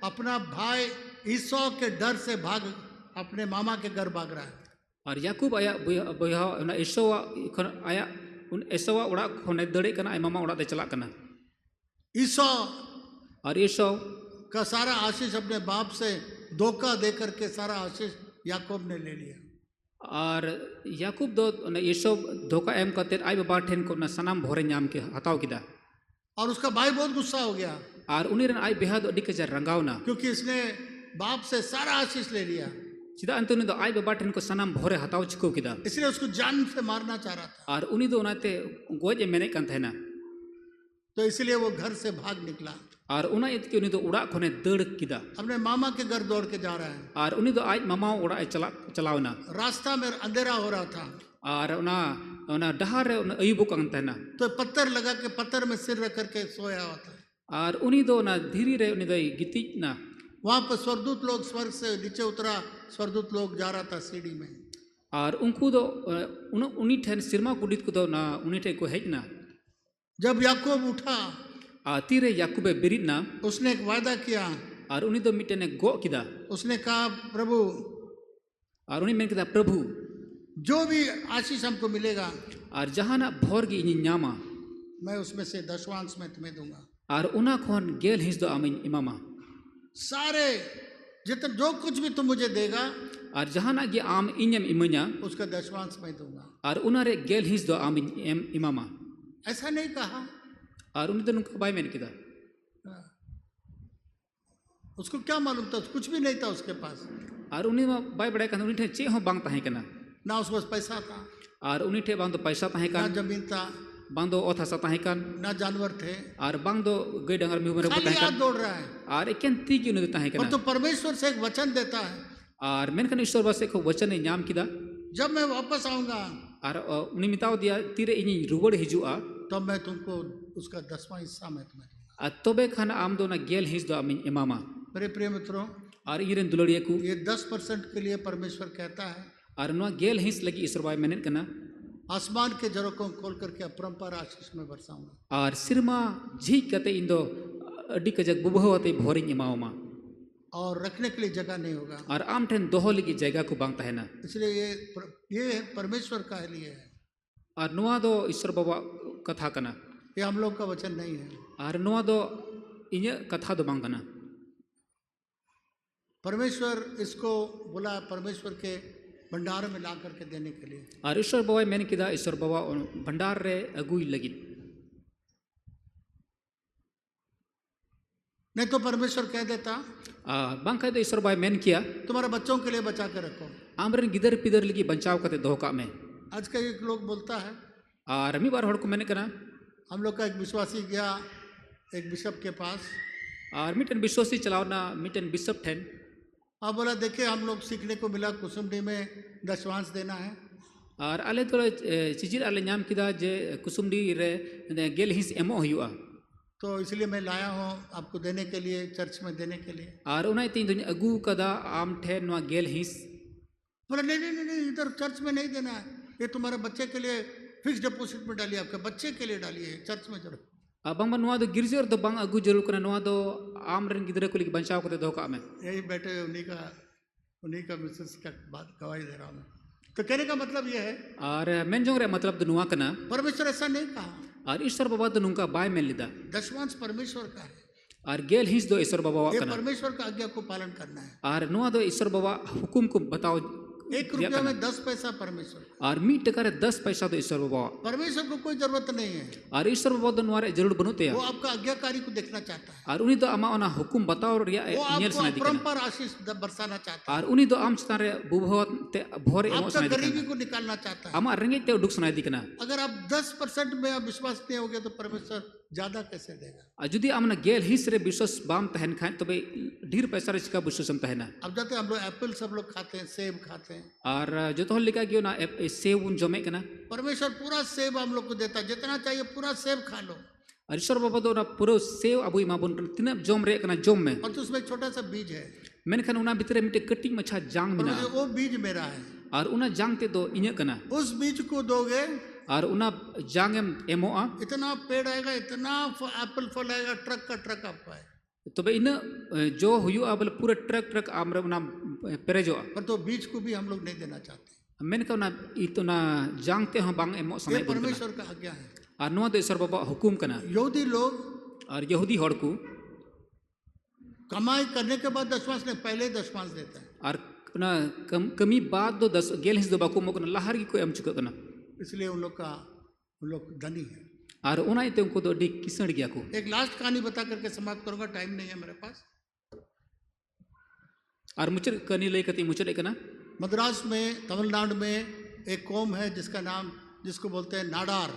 अपना भाई ईसौ के डर से भाग अपने मामा के घर भाग रहा है। और याकूब आया बया ना एसोवा खन आया उन एसोवा उड़ा खने दड़े कना मामा उड़ा दे चला कना। ईसौ और एसो का सारा आशीष अपने बाप से धोखा दे करके सारा आशीष याकूब ने ले लिया। और याकूब दो एसो धोखा एम करते आई बाबा ठेन को ना सनाम भोरे नाम के हताव किदा। और उसका भाई बहुत गुस्सा हो गया, और उन्हें आई बेहद अड़ी के रंगावना, क्योंकि इसने बाप से सारा आशीष ले लिया। चिदा अंत उन्हें आई बाबा ठेन को सनाम भोरे हताव चिको किदा, इसलिए उसको जान से मारना चाह रहा था। और उन्हीं दो उनाते गोज मैंने कन थे ना, तो इसलिए वो घर से भाग निकला और उना इत के उन्हीं दो उड़ा खने दड़ किदा, अपने मामा के घर दौड़ के जा रहा है। और उन्हीं दो आज मामा उड़ा चलावना। रास्ता में अंधेरा हो रहा था, और उना डहार रे अयुबो कन थे ना, तो पत्थर लगा के पत्थर में सिर रख करके सोया हुआ था। और उन्हीं दो ना धीरे रे उन्हीं दो गिती ना, वहां पर स्वर्गदूत लोग स्वर्ग से नीचे उतरा, स्वर्गदूत लोग जा रहा था सीढ़ी में। और उनको दो उन्हीं ठेन सिरमा कुडित को दो ना उन्हीं ठे को हेज ना। जब याकूब उठा तीरे याकूबे बिरिद ना, उसने एक वादा किया, और उन्हीं दो मिटे ने गो किदा, उसने कहा प्रभु, और उन्हीं में किदा प्रभु जो भी आशीष हमको मिलेगा और जहाँ ना भोर की इन न्यामा, मैं उसमें से दशवांश में तुम्हें दूंगा। और उना खोन गेल हिंस दो आमिन इमामा, सारे जितना जो कुछ भी तुम मुझे देगा और जहाँ ना गे आम इन्यम इमन्या, उसका दशवांश मैं दूंगा। और उनारे गेल हिंस दो आमिन इमामा। ऐसा नहीं कहा, और उन्हीं तो नुका बाई मैंने किदा, उसको क्या मालूम था, कुछ भी नहीं था उसके पास, और उन्हीं में बाई बड़ाई कन उन्हीं ठे चे हो बांग ताहे कना, ना उसके पास पैसा था, और उन्हीं ठे बांग दो पैसा ताहे ना कन, जमीन था, बांग दो ओथा सा ताहे कन, ना जानवर थे, और बांग दो गई डंगर में उमर खाली ताहे हाथ कन, दौड़ रहा है। और एकन ती की उन्हीं ताहे और कना। तो परमेश्वर से एक वचन देता है, और मैंने कन ईश्वर बस एक वचन ने नाम किदा, जब मैं वापस आऊंगा और उन्हीं मिताओ दिया तीरे इन्हीं रुवड़ हिजुआ, तब मैं तुमको उसका 10वां हिस्सा मैं तुम्हें दूंगा। तोबे खाना आम दो ना गेल हिंस दो आमिन इमामा। मेरे प्रिय मित्रों, और इरेन दुलड़िया को ये 10% के लिए परमेश्वर कहता है, और नुआ गेल हिंस लगी ईश्वर बाई मैंने कना, आसमान के झरोकों को खोल करके अपरंपार आशीष में बरसाऊंगा। और सिरमा झीक कते इन दो अड्डी कजक बुबहवते भोरिंग इमाओमा, और रखने के लिए जगह नहीं होगा। और आम ठेन दोहो लगी जगह को बांगता है ना। इसलिए ये परमेश्वर का लिए है, और नुआ दो ईश्वर बाबा कथा कना, ये हम लोग का वचन नहीं है। और नुआ दो इन्हें कथा दो बांग कना। परमेश्वर इसको बोला परमेश्वर के भंडार में ला करके देने के लिए। और ईश्वर बाबा मैंने किदा ईश्वर बाबा भंडार रे अगुई लगी, नहीं तो परमेश्वर कह देता बांग कहे तो ईश्वर बाबा मैंने किया तुम्हारे बच्चों के लिए बचा के रखो। आमरन गिदर पिदर लगी बचाव करते धोखा में। आज का एक लोग बोलता है, और अमी बार हड़ को मैंने कना, हम लोग का एक विश्वासी गया एक बिशप के पास, और मिटन विश्वासी चलाओ ना मिटन बिशप ठेन, अब बोला देखिए हम लोग सीखने को मिला कुसुमडी में दशवांश देना है, और आले तो चिजिर आले नाम किदा जे कुसुमडी रे गेल हिंस एमो हुआ, तो इसलिए मैं लाया हूँ आपको देने के लिए, चर्च में देने के लिए। और उन्हें तीन दुनिया अगू कदा आम ठेन नुआ गेल हिंस। बोला नहीं नहीं नहीं, इधर चर्च में नहीं देना है, ये तुम्हारे बच्चे के लिए फिक्स डिपॉजिट में डालिए, आपके बच्चे के लिए डालिए, चर्च में जरूर। बांग नुआ दो गिरजोर दो बांग अगू जरूर कना, नुआ दो आम रन गिदरे को लेके बचाव करते धोखा में। यही बैठे उन्हीं का मिसेस का बात गवाही दे रहा हूँ। तो कहने का मतलब ये है, और मैं जो रे मतलब तो नुआ कना, परमेश्वर ऐसा नहीं कहा, और ईश्वर बाबा तो नुंका बाय में लिदा दशमांश परमेश्वर का है। और गेल हिंस दो ईश्वर बाबा ये कना परमेश्वर का आज्ञा को पालन करना है। और नुआ दो ईश्वर बाबा हुकुम को बताओ 1 रुपया में 10 पैसा परमेश्वर। और मी टका रे 10 पैसा दो ईश्वर बाबा परमेश्वर को कोई जरूरत नहीं है, और ईश्वर बाबा दो नुआरे जरूर बनोते वो आपका आज्ञाकारी को देखना चाहता है। और उनी दो आमा ओना हुकुम बताओ रिया वो नियल आपको सना दिकना अपरंपार आशीष बरसाना चाहता है। और उनी दो आम चितान रे बुभवत ते भोरे एमो आपका सना गरीबी दिकना को निकालना चाहता है। आमा रेंगे ते उडुक सना दिकना अगर आप 10% में आप विश्वास नहीं होगे तो परमेश्वर ज्यादा कैसे देगा। और जुदी आमना गेल हिस रे विश्वास बाम तहन खाए तबे ढेर पैसा रे चिका विश्वासम तहना अब जाते हम लोग एप्पल सब लोग खाते हैं, सेब खाते हैं। और जो तो लिखा कि ना सेब उन जमे कना परमेश्वर पूरा सेब हम लोग को देता है, जितना चाहिए पूरा सेब खा लो। और ईश्वर बाबा दो ना पूरा सेब अबु इमा बन तिना जम रे कना जम में और तो उसमें एक छोटा सा बीज है, मेनखान उना भीतर मिटे कटी मछा जांग मिना परमेश्वर वो बीज मेरा है। और उना जांग ते दो इने कना उस बीज को दोगे और उना जांग एम एमोआ इतना पेड़ आएगा, इतना एप्पल फल आएगा, ट्रक का ट्रक आपका है। तबे इन जो हुआ बोले पूरा ट्रक ट्रक आमरे उना पेरेजो पर तो बीज को भी हम लोग नहीं देना चाहते। मेनका उना इतना जांग ते हम बांग एमो ये समय बन परमेश्वर का आज्ञा है। और नुआ दो ईश्वर बाबा हुकुम कना यहूदी लोग और यहूदी हड़ को कमाई करने के बाद दशमांश नहीं, पहले ही दशमांश देता है। और ना कमी बाद दो 10 गेल हिस दो बाको मोकना लहर की कोई एम चुका कना इसलिए उन लोग धनी है। और उना इते उनको तो डी किसण गया को एक लास्ट कहानी बता करके समाप्त करूंगा, टाइम नहीं है मेरे पास। और मुचर कनी लई कती मुचर कना मद्रास में, तमिलनाडु में एक कौम है जिसका नाम, जिसको बोलते हैं नाडार।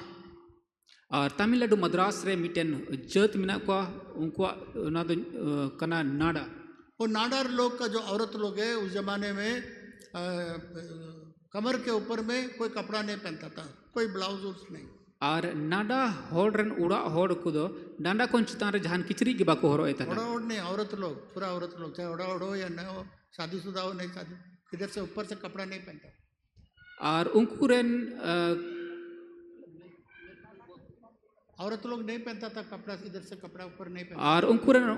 और तमिलनाडु मद्रास रे मिटेन जत मिना को उनको ना दो कना नाडा। वो नाडार लोग का जो औरत लोग है उस जमाने में कमर के ऊपर में कोई कपड़ा नहीं पहनता था, कोई ब्लाउज नहीं। और नाडा होड़ रन उड़ा होड़ को दो डांडा कोन चितान रे जहान किचरी के बाको हरो एता ओढ़ा ओढ़ नहीं, औरत लोग, पूरा औरत लोग, चाहे ओढ़ा ओढ़ हो या न हो, शादीशुदा हो नहीं शादी, इधर से ऊपर से कपड़ा नहीं पहनता। और उनको रेन औरत लोग नहीं पहनता था कपड़ा, इधर से कपड़ा ऊपर नहीं पहनता। और उनको रेन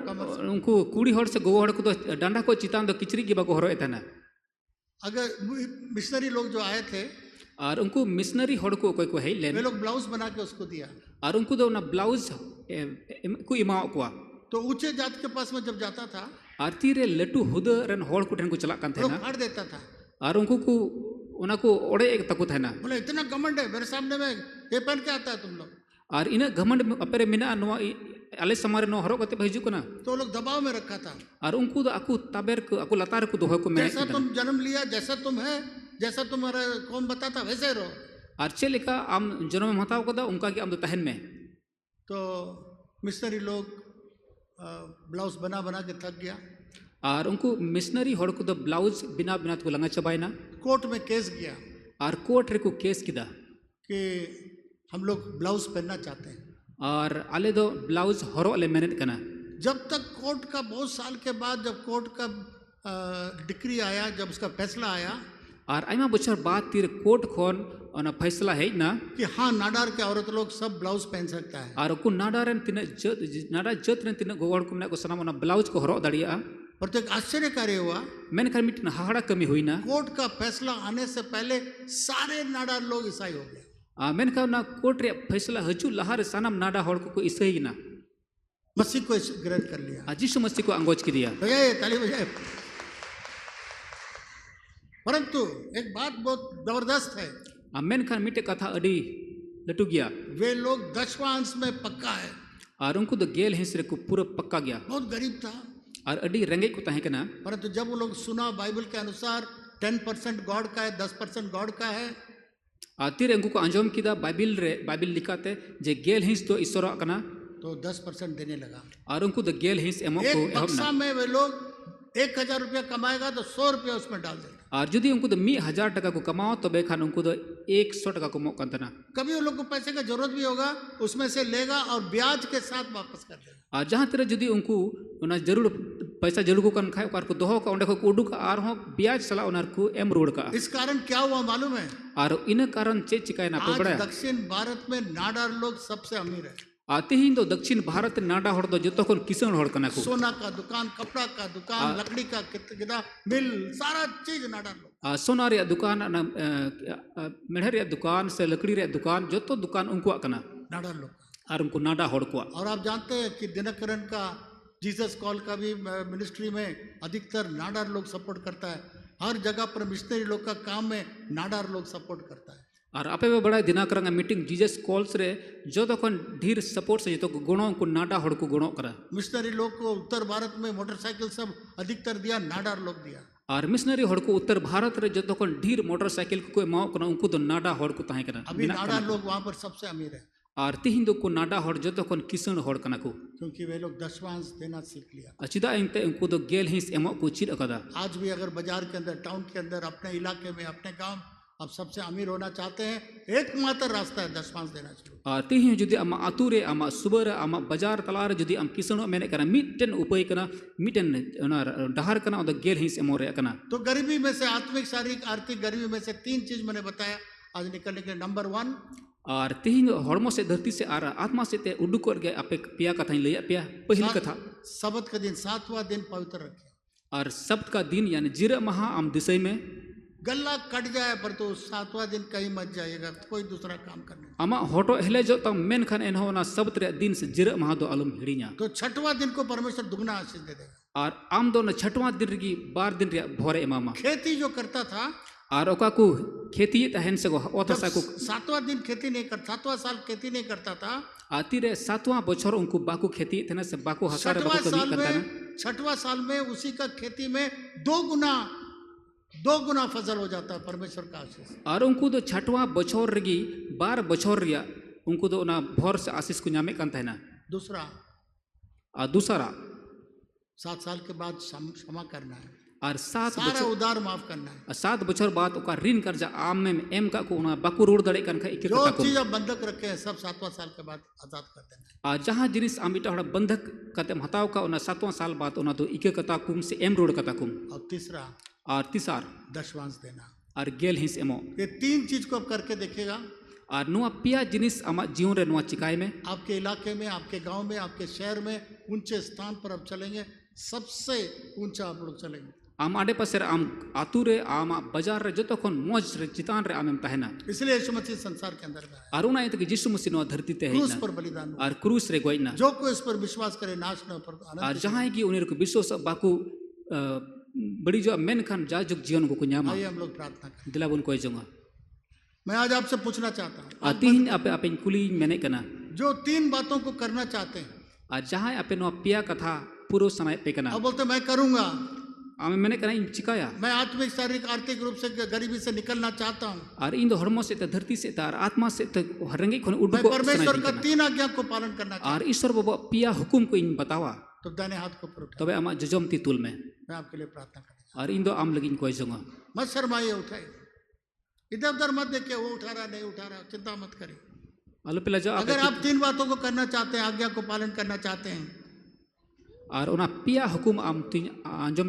उनको कुड़ी होड़ से गो होड़ को दो डांडा को चितान दो किचरी के बाको हरो एता ना। अगर मिशनरी लोग जो आए थे और उनको मिशनरी होड़ को कोई को है लेन वे लोग ब्लाउज बना के उसको दिया। और उनको दो ना ब्लाउज को इमाओ को तो ऊंचे जात के पास में जब जाता था और तीरे लटू हुद रन होड़ को ठन को चला कान थे लोग ना फाड़ देता था। और उनको को उना को ओड़े एक तको थे ना बोले इतना घमंड है मेरे सामने में, ये पहन के आता है तुम लोग। और इन घमंड अपरे मिना नवा आले समारे नो हरो कते भजू कना। तो लोग दबाव में रखा था। और उनको दो अकु ताबेर को अकु लतार को दोह को मैं जैसा तुम जन्म लिया, जैसा तुम है, जैसा तुम्हारा कौन बताता वैसे रहो। और चे लेका आम जन्म में हताव कदा उनका कि आम तो तहन में। तो मिशनरी लोग ब्लाउज बना बना के थक गया। और उनको मिशनरी होड़ को दो ब्लाउज बिना बिना तो लंगा चबाई ना। कोर्ट में केस गया और कोर्ट रे को केस किदा कि हम लोग ब्लाउज पहनना चाहते हैं। और आले दो ब्लाउज हरो ले मेहनत कना। जब तक कोर्ट का बहुत साल के बाद जब कोर्ट का डिक्री आया, जब उसका फैसला आया और आइमा बछर बाद तीर कोर्ट खोन और फैसला है ना कि हाँ नाडार के औरत लोग सब ब्लाउज पहन सकता है। और को नाडारन तिन नाडा जत रन तिन गोगड़ को ना को सनाम ना ब्लाउज को हरो दड़िया। और तो एक आश्चर्यकारी हुआ, मैंने कर मिटन हाड़ा कमी हुई ना। कोर्ट का फैसला आने से पहले सारे नाडार लोग ईसाई हो गए। मैंने कहा ना कोर्ट रे फैसला हजू लहार सनाम नाडा होड़ को ईसाई ना मसीह को ग्रहण कर लिया। यीशु मसीह को अंगोज की दिया। बजाए ताली बजाए। परंतु एक बात बहुत जबरदस्त है, मैंने कहा मिटे कथा अडी लटू गया। वे लोग दशमांश में पक्का है। और उनको तो गेल हिस्से को पूरा पक्का गया। बहुत गरीब था और अडी रंगे को तहे कना। परंतु जब वो लोग सुना बाइबल के अनुसार 10% गॉड का है, 10% गॉड का है। आतिर अंगु को अंजोम किदा बाइबिल लिखाते जे गेल हिंस तो ईश्वर कना। तो 10% देने लगा। और उनको तो गेल हिंस एमो को एक बक्सा में वे लोग 1000 रुपया कमाएगा तो 100 रुपया उसमें डाल देगा। और यदि उनको तो 1000 टका को कमाओ तो बेखान उनको तो 100 टका को मौका देना। कभी उन लोग को पैसे का जरूरत भी होगा, उसमें से लेगा और ब्याज के साथ वापस कर देगा। और जहाँ तरह यदि उनको उना जरूर पैसा जरूर को कन खाए को दोहो का उन्हें को उडुक आर हो ब्याज सला उनार को एम रोड का। इस कारण क्या हुआ मालूम है? और इन कारण चे चिकाय ना आज पड़ा। दक्षिण भारत में नाडार लोग सबसे अमीर है। आते ही तो दक्षिण भारत नाडा होड़ दो जो कोन किसान होड़ कना को। सोना का दुकान, कपड़ा का दुकान, लकड़ी का मिल, सारा चीज नाडार लोग। सोना रे दुकान मेढ़ रे दुकान से लकड़ी रे दुकान जो तो दुकान उनको कना। नाडार लोग का। आर उनको नाडा हड़ को और आप जानते हैं कि दिनकरन का जीसस कॉल का भी मिनिस्ट्री में अधिकतर नाडार लोग सपोर्ट करता है। हर जगह पर मिशनरी लोग का काम में नाडार लोग सपोर्ट करता है। और आपे में बड़ा दिनाकरंगा मीटिंग जीसस कॉल्स रे जो तखन ढेर सपोर्ट से जो गुणों को नाडा हड़ को गुणों करा। मिशनरी लोग को उत्तर भारत में मोटरसाइकिल सब अधिकतर दिया, नाडार लोग दिया। और मिशनरी हड़ को उत्तर भारत रे जो तखन ढेर मोटरसाइकिल को एमाओ कना उनको तो नाडा हड़ को ताहे कना। अभी नाडार लोग वहाँ पर सबसे अमीर है, और तिहिन दो को नाडा हड़ जो तखन किसण हड़ कना को, क्योंकि वे लोग दशमांश देना सीख लिया। चिदा इनते उनको तो गेल हिस एमाओ को चिद अकदा। आज भी अगर बाजार के अंदर, टाउन के अंदर, अपने इलाके में, अपने गांव आप सबसे अमीर होना चाहते हैं, एकमात्र रास्ता है दशमांश देना शुरू। और तिहिन जुदी आमा आतुरे आमा सुबर आमा बाजार तलार जुदी आम किसण मेने कना मिटन उपाय कना मिटन डहार कना और गेल हिस एमो रे कना। तो गरीबी में से, आत्मिक शारीरिक आर्थिक गरीबी में से 3 चीज मैंने बताया आज निकलने के लिए। नंबर 1, और तिहिन हड़मो से धरती से आर आत्मा से ते उडुक गए आपे पिया कथा लैया पिया पहिल कथा सब्त का दिन 7वां दिन पवित्र रखे। और सब्त का दिन यानी जिर महा आम दिसई में गला कट जाए पर तो 7वां दिन कहीं मत जाइएगा, कोई दूसरा काम करने। आमा हटो हेले जो तम मेन खान एनहो ना सब्त रे दिन से जिर महा दो अलम हिड़िया। तो 6वां दिन को परमेश्वर दुगना आशीष दे देगा। और आम दो न 6वां दिन की 12 दिन रे भोरे एमामा। खेती जो करता था, और ओका को खेती तहन से को ओतसा को 7वां दिन खेती नहीं कर, 7वां साल खेती नहीं करता था। आती रे 7वां बछर उनको बाकू खेती थे से बाकू हसारे बाकू कमी करता ना। 6वां साल में उसी का खेती में 2 गुना फसल हो जाता है, परमेश्वर का आशीष। और उनको तो 6वां बछर रगी 12 बछर रिया उनको तो ना भोर से आशीष को नामे कान ना। दूसरा 7 साल के बाद क्षमा करना है, और 7 सारा बछर उधार माफ करना है। 7 बछर बाद ओका ऋण कर्जा आम में एम का को ना बाकू रोड दड़े कन खा इके जो कता को। चीज आप बंधक रखे हैं सब 7वां साल के बाद आजाद कर देना है। और जहां जिनिस आमिटा हड़ा बंधक कते हताव का ओना 7वां साल बाद ओना तो इके कता कुम से एम रोड कता कुम। और तीसरा और तीसार दशवांश देना। और गेल हिस एमो। ये 3 चीज को आप करके देखिएगा, और नुआ पिया जिनिस आमा जीवन रे नुआ चिकाय में आपके इलाके में, आपके गांव में, आपके शहर में ऊंचे स्थान पर आप चलेंगे, सबसे ऊंचा आप लोग चलेंगे। आम आडे पासे आम आतुरे आम बाजार रे जतो खन मौज रे चितान रे आमेम तहना। इसलिए यीशु मसीह संसार के अंदर में आया, और उना इतके यीशु मसीह नो धरती ते क्रूस है पर बलिदान हुआ। और क्रूस रे गोइना। जो कोई इस पर विश्वास करे नाश न पर और अनंत। जहां की उनेर को विश्वास बाकू बड़ी जो मेन खान जाजुक जीवन को कुन्यामा आइए हम लोग प्रार्थना करें। दिला बुन कोई जंगा। मैं आज आपसे पूछना चाहता हूँ, आतीन आपे आपे कुली मैंने कना। जो 3 बातों को करना चाहते हैं, और जहां आपे नो पिया कथा पूरो समय पे कना। अब बोलते मैं करूंगा, आमे मैंने कना इन चिकाया। मैं आत्मिक शारीरिक आर्थिक रूप से गरीबी से निकलना चाहता हूँ, और इन दो हरमो से त धरती से तार आत्मा से त हरंगी खन उड़ मैं को परमेश्वर का 3 आज्ञा को पालन करना चाहता और ईश्वर बाबा पिया हुकुम को इन बतावा। हूँ। तो दाहिने हाथ को ऊपर उठाइए, तबे आमा जजमती तुल में। मैं आपके लिए प्रार्थना करूंगा। और इन दो आम लगिन कोई जंगा। मत शर्माइए, उठाइए, इधर उधर मत देखिए वो उठा रहा नहीं उठा रहा, चिंता मत करिए। आलो पिला जो अगर आप 3 बातों को करना चाहते हैं, आज्ञा को पालन करना चाहते हैं, और उना पिया हुकुम आम तीन अंजम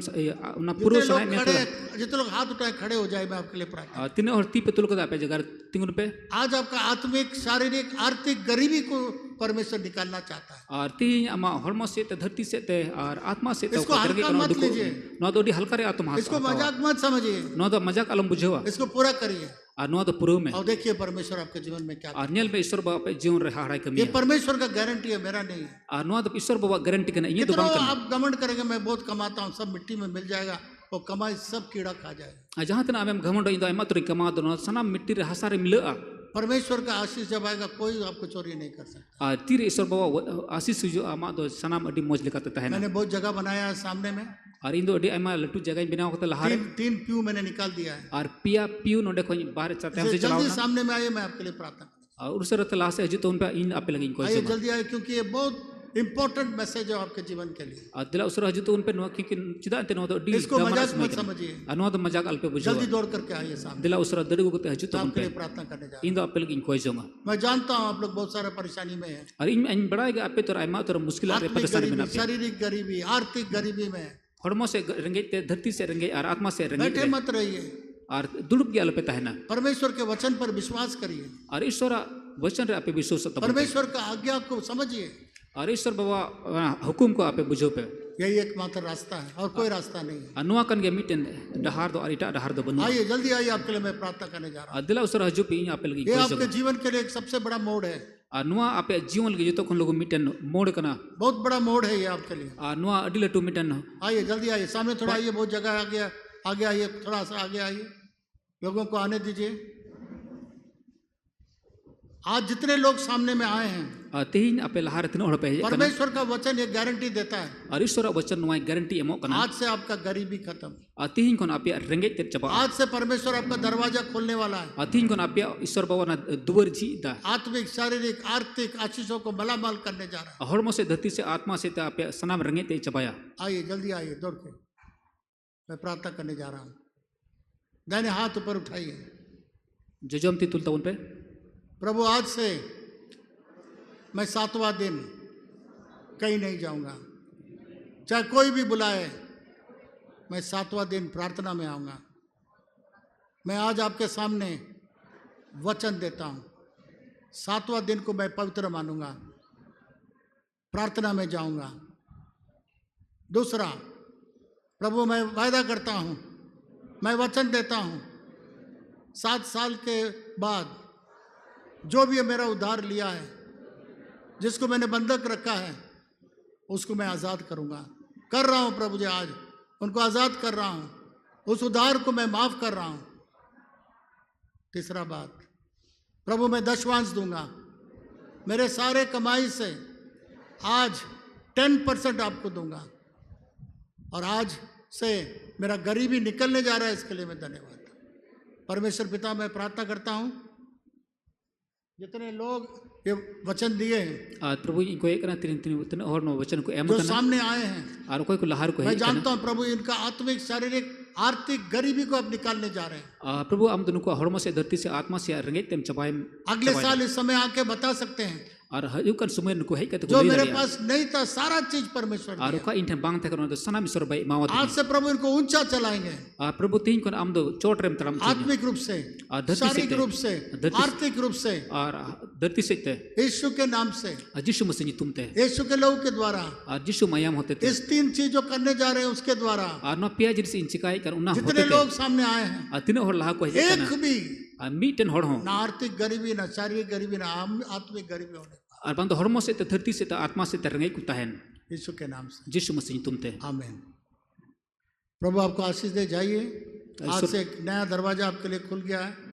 उना पूरो समय में जितने लोग हाथ उठाए खड़े हो जाए, मैं आपके लिए प्रार्थना। तीन और ती पे तुल को पे जगह तिंगुन पे। आज आपका आत्मिक शारीरिक आर्थिक गरीबी को परमेश्वर निकालना चाहता है। और तीन आमा हरमो से ते धरती से ते और आत्मा से ते इसको हल्का मत लीजिए, नो तो डी हल्का रे आत्मा इसको मजाक मत समझिए, नो तो मजाक अलम बुझेवा, इसको पूरा करिए। और नो तो पूरो में। और देखिए परमेश्वर आपके जीवन में क्या। और नेल में ईश्वर बाबा पे जीवन रे हाड़ाई कमी ये है। परमेश्वर का गारंटी है, मेरा नहीं है। और नो तो ईश्वर बाबा गारंटी करना ये तो कितना बंद करना। आप घमंड करेंगे मैं बहुत कमाता हूँ, सब मिट्टी में मिल जाएगा, वो कमाई सब कीड़ा खा जाएगा। जहाँ तना आमें घमंड इंदो एमा तोरी कमा दो सना मिट्टी रे हसारे मिलआ। परमेश्वर का आशीष जब आएगा कोई आपको चोरी नहीं कर सकता। और तीर ईश्वर बाबा आशीष जो आमा दो सना अडी मौज लेकाते तहना। मैंने बहुत जगह बनाया है सामने में, और इन दो अडी एमा लट्टू जगह बिना होता लहारे। 3 प्यू मैंने निकाल दिया है। और पिया पियू नोडे कोई बाहर चाहते हैं से जल्दी चलाओ सामने में आइए, मैं आपके लिए प्रार्थना करूंगा। और उस रत लासे हजू तो उन पे इन आपे लगी कोई आइए से। जल्दी आइए, क्योंकि ये बहुत इंपॉर्टेंट मैसेज है आपके जीवन के लिए। और दिला उस हजू तो उन पे नो कि चिदा ते नो तो डी इसको मजाक मत समझिए, नो तो मजाक अल पे बुझो। जल्दी दौड़ करके आइए सामने, दिला उस रत दड़गु को हजू तो मैं उन आपके पे लिए प्रार्थना करने जा रहा इन दो आपे लगी कोई जोंगा। हूं। मैं जानता हूँ आप लोग बहुत सारे परेशानी में हैं, और इन बड़ाएगा आपे तो आमा तो मुश्किल रे आत्मिक परेशानी गरीबी, बना। शारीरिक गरीबी, आर्थिक गरीबी में हड़मो से रंगे ते धरती से रंगे और आत्मा से रंगे। बैठे मत रहिए, और दुड़ुप गया पे तहना। परमेश्वर के वचन पर विश्वास करिए, और ईश्वर वचन रे आपे विश्वास तब। परमेश्वर का आज्ञा को समझिए, और ईश्वर बाबा हुकुम को आपे बुझो पे। यही एकमात्र रास्ता है और कोई रास्ता नहीं है। अनुआ कन के मिटन डहार दो और इटा डहार दो बनु। आइए जल्दी आइए, आपके लिए मैं प्रार्थना करने जा रहा हूँ। दिला उसर हजू पे इन आपे लगी ये कोई आपके जगह। जीवन के लिए एक सबसे बड़ा मोड़ है। ᱟᱨ ᱱᱚᱣᱟ ᱟᱯᱮ ᱡᱤᱭᱚᱱ ᱞᱟᱹᱜᱤᱫ ᱡᱚᱛᱚ ᱠᱷᱚᱱ ᱞᱚᱜᱚ ᱢᱤᱫᱴᱮᱱ ᱢᱳᱲ ᱠᱟᱱᱟ बहुत बड़ा मोड़ है ये आपके लिए। ᱟᱨ ᱱᱚᱣᱟ ᱟᱹᱰᱤ ᱞᱟᱹᱴᱩ ᱢᱤᱫᱴᱮᱱ आइए जल्दी आइए, सामने थोड़ा आइए, बहुत जगह आगे आइए, थोड़ा सा आगे आइए, लोगों को आने दीजिए। आज जितने लोग सामने में आए हैं, ᱛᱮᱦᱮᱧ ᱟᱯᱮ ᱞᱟᱦᱟᱨᱮ ᱛᱤᱱᱟᱹᱜ ᱦᱚᱲ ᱯᱮ ᱦᱮᱡ ᱟᱠᱟᱱᱟ परमेश्वर का वचन ये गारंटी देता है, ᱟᱨ ᱤᱥᱥᱚᱨᱟᱜ ᱵᱚᱪᱚᱱ ᱱᱚᱣᱟ ᱜᱟᱨᱮᱱᱴᱤ ᱮᱢᱚᱜ ᱠᱟᱱᱟ आज से आपका गरीबी खत्म, ᱟᱨ ᱛᱮᱦᱮᱧ ᱠᱷᱚᱱ ᱟᱯᱮᱭᱟᱜ ᱨᱮᱸᱜᱮᱡ ᱛᱮᱫ ᱪᱟᱵᱟᱜᱼᱟ आज से परमेश्वर आपका दरवाजा खोलने वाला है, ᱟᱨ ᱛᱮᱦᱮᱧ ᱠᱷᱚᱱ ᱟᱯᱮᱭᱟᱜ ᱤᱥᱥᱚᱨ ᱵᱟᱵᱟ ᱚᱱᱟ ᱫᱩᱣᱟᱹᱨ ᱡᱷᱤᱡ ᱮᱫᱟ आत्मिक शारीरिक आर्थिक आशीषों को मलामाल करने जा रहा है। ᱦᱚᱲᱢᱚ ᱥᱮ ᱫᱷᱟᱹᱨᱛᱤ ᱥᱮ आत्मा से ᱟᱯᱮᱭᱟᱜ ᱥᱟᱱᱟᱢ ᱨᱮᱸᱜᱮᱡ ᱛᱮ ᱪᱟᱵᱟᱭᱟ आइए जल्दी आइए दौड़ के, मैं प्रार्थना करने जा रहा हूँ। दाहिने हाथ ऊपर उठाइए। ᱡᱚᱡᱚᱢ ᱛᱤ ᱛᱩᱞ ᱛᱟᱵᱚᱱ ᱯᱮ प्रभु आज से मैं 7वां दिन कहीं नहीं जाऊंगा, चाहे कोई भी बुलाए, मैं 7वां दिन प्रार्थना में आऊंगा। मैं आज आपके सामने वचन देता हूं, 7वां दिन को मैं पवित्र मानूंगा, प्रार्थना में जाऊंगा। दूसरा, प्रभु मैं वायदा करता हूं, मैं वचन देता हूं, 7 साल के बाद जो भी मेरा उधार लिया है, जिसको मैंने बंधक रखा है, उसको मैं आज़ाद करूंगा। कर रहा हूं प्रभु जी, आज उनको आज़ाद कर रहा हूं, उस उधार को मैं माफ़ कर रहा हूं। तीसरा बात, प्रभु मैं 10वांश दूंगा, मेरे सारे कमाई से आज 10% आपको दूंगा, और आज से मेरा गरीबी निकलने जा रहा है, इसके लिए मैं धन्यवाद। परमेश्वर पिता मैं प्रार्थना करता हूं, जितने लोग ये वचन दिए हैं, ᱟᱨ ᱯᱨᱚᱵᱷᱩ ᱤᱧ ᱠᱚᱭᱮᱜ ᱠᱟᱱᱟ ᱛᱤᱱᱟᱹᱜ ᱦᱚᱲ ᱱᱚᱣᱟ ᱵᱚᱪᱚᱱ ᱠᱚ ᱮᱢ जो ᱟᱠᱟᱱᱟ सामने आए हैं, ᱟᱨ ᱚᱠᱚᱭ ᱠᱚ ᱞᱟᱦᱟ ᱨᱮᱠᱚ मैं ᱦᱮᱡ ᱟᱠᱟᱱᱟ जानता हूं प्रभु इनका आत्मिक शारीरिक आर्थिक गरीबी को अब निकालने जा रहे हैं। ᱯᱨᱚᱵᱷᱩ ᱟᱢ ᱫᱚ ᱱᱩᱠᱩᱣᱟᱜ ᱦᱚᱲᱢᱚ ᱥᱮ ᱫᱷᱟᱹᱨᱛᱤ ᱥᱮ ᱟᱛᱢᱟ ᱥᱮ ᱨᱮᱸᱜᱮᱡ ᱛᱮᱢ ᱪᱟᱵᱟᱭᱮᱢ अगले साल इस समय आके बता सकते हैं, ᱟᱨ ᱦᱤᱡᱩᱜ ᱠᱟᱱ ᱥᱚᱢᱚᱭ ᱱᱩᱠᱩ ᱦᱮᱡ ᱠᱟᱛᱮ ᱠᱚ जो ᱞᱟᱹᱭ मेरे ᱫᱟᱲᱮᱭᱟᱜᱼᱟ पास नहीं था सारा चीज परमेश्वर ᱟᱨ दिया। ᱚᱠᱟ ᱤᱧ ᱴᱷᱮᱱ ᱵᱟᱝ ᱛᱟᱦᱮᱸ ᱠᱟᱱᱟ ᱚᱱᱟ ᱫᱚ ᱥᱟᱱᱟम ᱤᱥᱥᱚᱨ ᱵᱟᱭ ᱮᱢᱟᱣᱟᱫᱤᱧᱟ आज से प्रभु इनको ऊंचा चलाएंगे, ᱟᱨ ᱯᱨᱚᱵᱷᱩ ᱛᱮᱦᱮᱧ ᱠᱷᱚᱱ ᱟᱢ ᱫᱚ ᱪᱚᱴ ᱨᱮᱢ ᱛᱟᱲᱟᱢ ᱦᱚᱪᱚᱧᱟ आत्मिक रूप से, धरती से शारीरिक ते- रूप से, धरती से- आर्थिक रूप से, ᱟᱨ ᱫᱷᱟᱹᱨᱛᱤ ᱥᱮᱫ ᱛᱮ यीशु के नाम से, ᱟᱨ ᱡᱤᱥᱩ ᱢᱟᱥᱤ ᱧᱩᱛᱩᱢ ᱛᱮ यीशु के लहू के द्वारा, ᱟᱨ ᱡᱤᱥᱩ ᱢᱟᱭᱟᱢ ᱦᱚᱛᱮ ᱛᱮ इस 3 चीज जो करने जा रहे हैं उसके द्वारा, ᱟᱨ ᱱᱚᱣᱟ ᱯᱮᱭᱟ ᱡᱤᱱᱤᱥ ᱤᱧ ᱪᱤकाᱭᱮᱫ ᱠᱟᱱ ᱚᱱᱟ जितने ᱦᱚᱛᱮ लोग ᱛᱮ सामने आए हैं, ᱟᱨ ᱛᱤᱱᱟᱹᱜ ᱦᱚᱲ ᱞᱟᱦᱟ ᱠᱚ ᱦᱮᱡ ᱟᱠᱟᱱᱟ एक भी ᱟᱨ ᱢᱤᱫᱴᱮᱱ ᱦᱚᱲ ᱦᱚᱸ ना आर्थिक गरीबी, ना शारीरिक गरीबी, ना आत्मिक गरीबी होने, ᱟᱨ ᱵᱟᱝ ᱫᱚ ᱦᱚᱲᱢᱚ ᱥᱮᱫ ᱛᱮ ᱫᱷᱟᱹᱨᱛᱤ ᱥᱮᱫ ᱛᱮ ᱟᱛᱢᱟ ᱥᱮᱫ ᱛᱮ ᱨᱮᱸᱜᱮᱡ ᱠᱚ ᱛᱟᱦᱮᱱ यीशु के नाम से, ᱡᱤᱥᱩ ᱢᱟᱥᱤ ᱧᱩᱛᱩᱢ ᱛᱮ आमीन। प्रभु आपको आशीष दे। जाइए, आज ईश्वर- से एक नया दरवाजा आपके लिए खुल गया है।